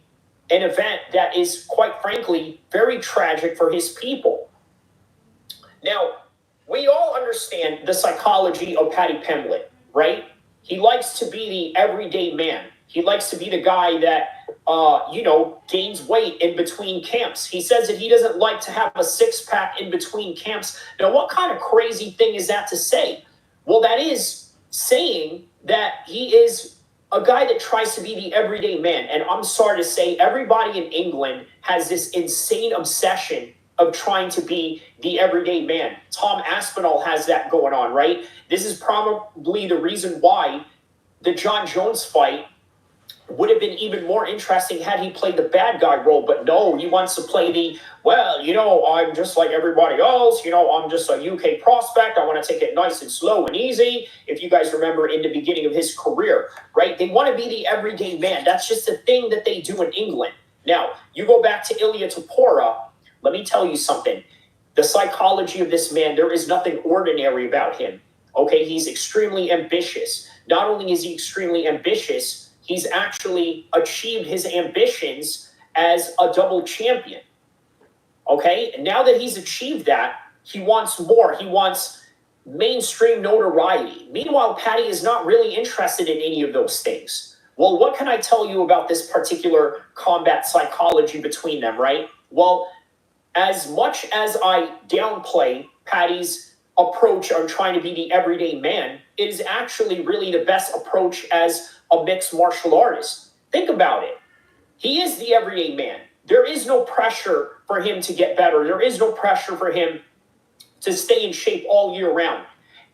an event that is, quite frankly, very tragic for his people. Now, we all understand the psychology of Paddy Pimblett, right? He likes to be the everyday man. He likes to be the guy that, gains weight in between camps. He says that he doesn't like to have a six-pack in between camps. Now, what kind of crazy thing is that to say? Well, that is saying that he is a guy that tries to be the everyday man. And I'm sorry to say, everybody in England has this insane obsession of trying to be the everyday man. Tom Aspinall has that going on, right? This is probably the reason why the John Jones fight would have been even more interesting had he played the bad guy role. But no, he wants to play the, I'm just like everybody else. I'm just a UK prospect. I want to take it nice and slow and easy. If you guys remember in the beginning of his career, right? They want to be the everyday man. That's just a thing that they do in England. Now, you go back to Ilia Topuria. Let me tell you something. The psychology of this man, there is nothing ordinary about him. Okay, he's extremely ambitious. Not only is he extremely ambitious, he's actually achieved his ambitions as a double champion. Okay, and now that he's achieved that, he wants more. He wants mainstream notoriety. Meanwhile, Paddy is not really interested in any of those things. Well, what can I tell you about this particular combat psychology between them, right? Well, as much as I downplay Paddy's approach on trying to be the everyday man, it is actually really the best approach as a mixed martial artist. Think about it. He is the everyday man. There is no pressure for him to get better. There is no pressure for him to stay in shape all year round.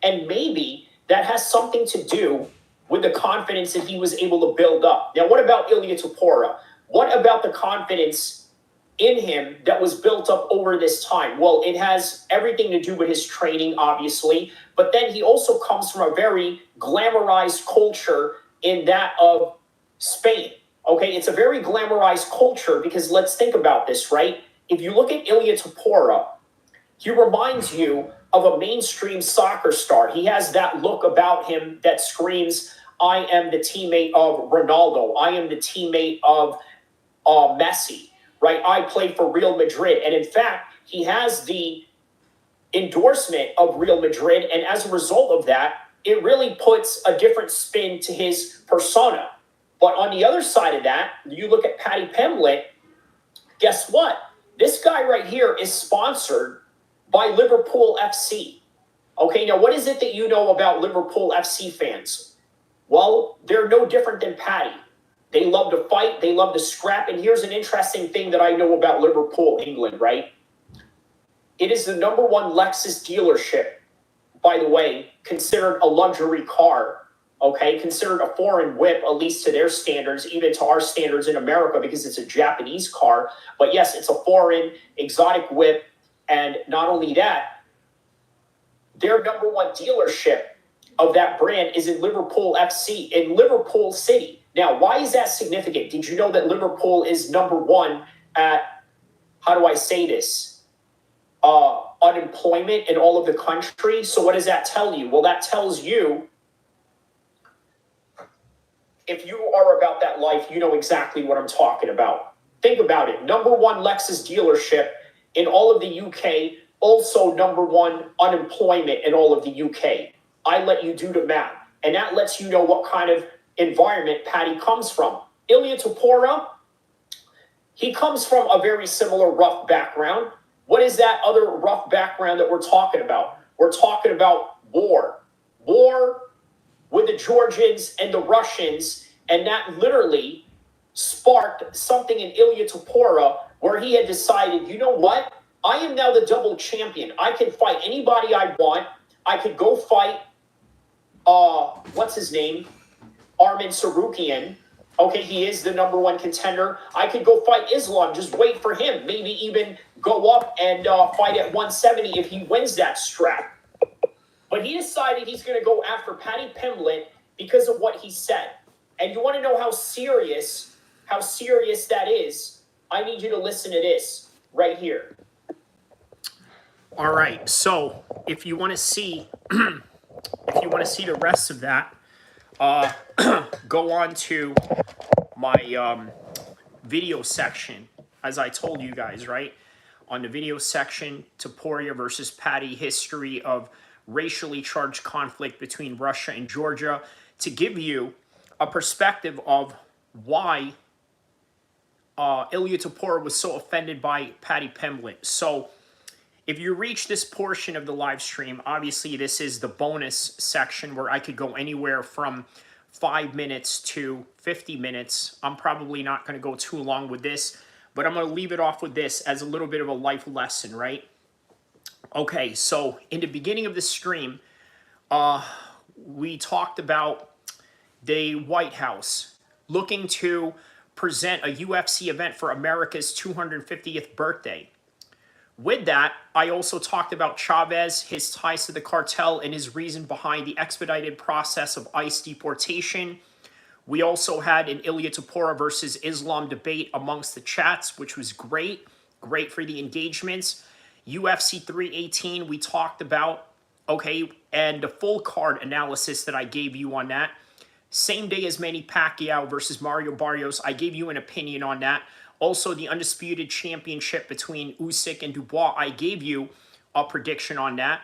And maybe that has something to do with the confidence that he was able to build up. Now, what about Ilia Topuria? What about the confidence in him that was built up over this time? Well, it has everything to do with his training, obviously, but then he also comes from a very glamorized culture in that of Spain. Okay, it's a very glamorized culture because let's think about this, right? If you look at Ilia Topuria, he reminds you of a mainstream soccer star. He has that look about him that screams, I am the teammate of Ronaldo. I am the teammate of Messi. Right, I play for Real Madrid. And in fact, he has the endorsement of Real Madrid. And as a result of that, it really puts a different spin to his persona. But on the other side of that, you look at Paddy Pimblett, guess what? This guy right here is sponsored by Liverpool FC. Okay, now what is it that you know about Liverpool FC fans? Well, they're no different than Paddy. They love to fight, they love to scrap, and here's an interesting thing that I know about Liverpool, England, right? It is the #1 Lexus dealership, by the way, considered a luxury car, okay? Considered a foreign whip, at least to their standards, even to our standards in America, because it's a Japanese car. But yes, it's a foreign, exotic whip, and not only that, their #1 dealership of that brand is in Liverpool FC, in Liverpool City. Now, why is that significant? Did you know that Liverpool is #1 at, how do I say this, unemployment in all of the country? So what does that tell you? Well, that tells you, if you are about that life, you know exactly what I'm talking about. Think about it. #1 Lexus dealership in all of the UK, also #1 unemployment in all of the UK. I let you do the math. And that lets you know what kind of environment Paddy comes from. Ilia Topuria, he comes from a very similar rough background. What is that other rough background that we're talking about? We're talking about war. War with the Georgians and the Russians, and that literally sparked something in Ilia Topuria where he had decided, you know what? I am now the double champion. I can fight anybody I want. I could go fight, what's his name? Armin Sarukian. Okay, he is the #1 contender. I could go fight Islam, just wait for him. Maybe even go up and fight at 170 if he wins that strap. But he decided he's going to go after Paddy Pimblett because of what he said. And you want to know how serious that is? I need you to listen to this right here. All right, so if you want to see, the rest of that, go on to my video section, as I told you guys, right? On the video section, Topuria versus Paddy, history of racially charged conflict between Russia and Georgia, to give you a perspective of why Ilia Topuria was so offended by Paddy Pimblett. So if you reach this portion of the live stream, obviously this is the bonus section where I could go anywhere from 5 minutes to 50 minutes. I'm probably not going to go too long with this, but I'm going to leave it off with this as a little bit of a life lesson, right? Okay, so in the beginning of the stream, we talked about the White House looking to present a UFC event for America's 250th birthday. With that, I also talked about Chavez, his ties to the cartel, and his reason behind the expedited process of ICE deportation. We also had an Ilia Topuria versus Islam debate amongst the chats, which was great for the engagements. UFC 318, we talked about, okay, and the full card analysis that I gave you on that. Same day as Manny Pacquiao versus Mario Barrios, I gave you an opinion on that. Also, the Undisputed Championship between Usyk and Dubois, I gave you a prediction on that.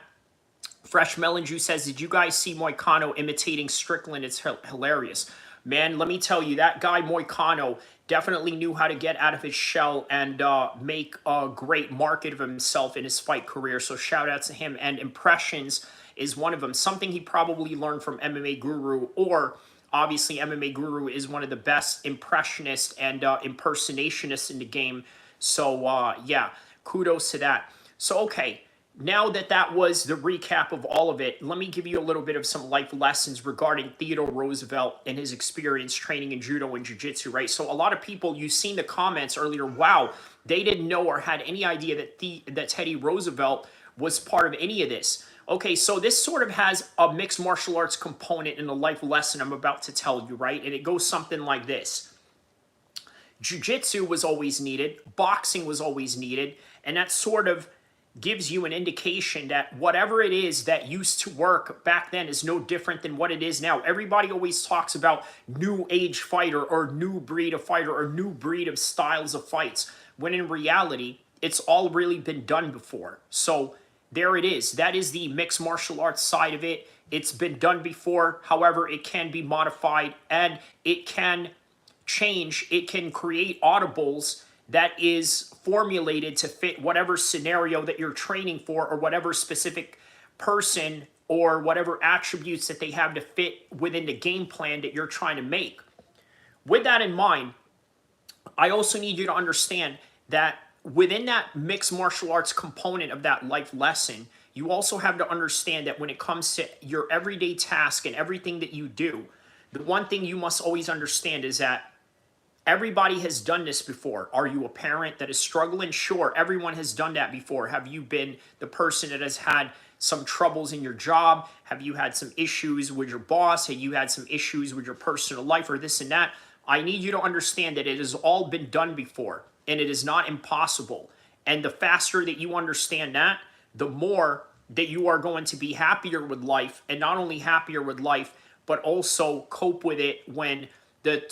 Fresh Melon Juice says, did you guys see Moicano imitating Strickland? It's hilarious. Man, let me tell you, that guy Moicano definitely knew how to get out of his shell and make a great market of himself in his fight career. So shout out to him. And impressions is one of them. Something he probably learned from MMA Guru, or obviously MMA Guru is one of the best impressionists and impersonationists in the game. So yeah, kudos to that. So okay, now that was the recap of all of it, let me give you a little bit of some life lessons regarding Theodore Roosevelt and his experience training in Judo and Jiu Jit Su, right? So a lot of people, you've seen the comments earlier, wow, they didn't know or had any idea that Teddy Roosevelt was part of any of this. Okay, so this sort of has a mixed martial arts component in the life lesson I'm about to tell you, right? And it goes something like this. Jiu-jitsu was always needed, boxing was always needed, and that sort of gives you an indication that whatever it is that used to work back then is no different than what it is now. Everybody always talks about new age fighter or new breed of fighter or new breed of styles of fights, when in reality, it's all really been done before. So there it is. That is the mixed martial arts side of it. It's been done before. However, it can be modified and it can change. It can create audibles that is formulated to fit whatever scenario that you're training for or whatever specific person or whatever attributes that they have to fit within the game plan that you're trying to make. With that in mind, I also need you to understand that within that mixed martial arts component of that life lesson, you also have to understand that when it comes to your everyday task and everything that you do, the one thing you must always understand is that everybody has done this before. Are you a parent that is struggling? Sure, everyone has done that before. Have you been the person that has had some troubles in your job? Have you had some issues with your boss? Have you had some issues with your personal life or this and that? I need you to understand that it has all been done before and it is not impossible. And the faster that you understand that, the more that you are going to be happier with life, and not only happier with life, but also cope with it when the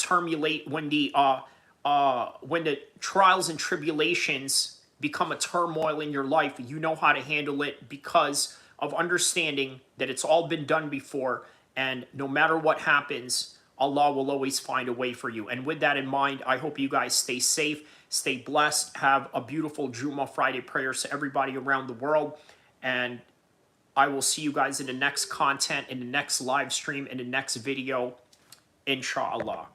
trials and tribulations become a turmoil in your life. You know how to handle it because of understanding that it's all been done before, and no matter what happens, Allah will always find a way for you. And with that in mind, I hope you guys stay safe, stay blessed, have a beautiful Jumu'ah Friday prayers to everybody around the world, and I will see you guys in the next content, in the next live stream, in the next video, inshallah.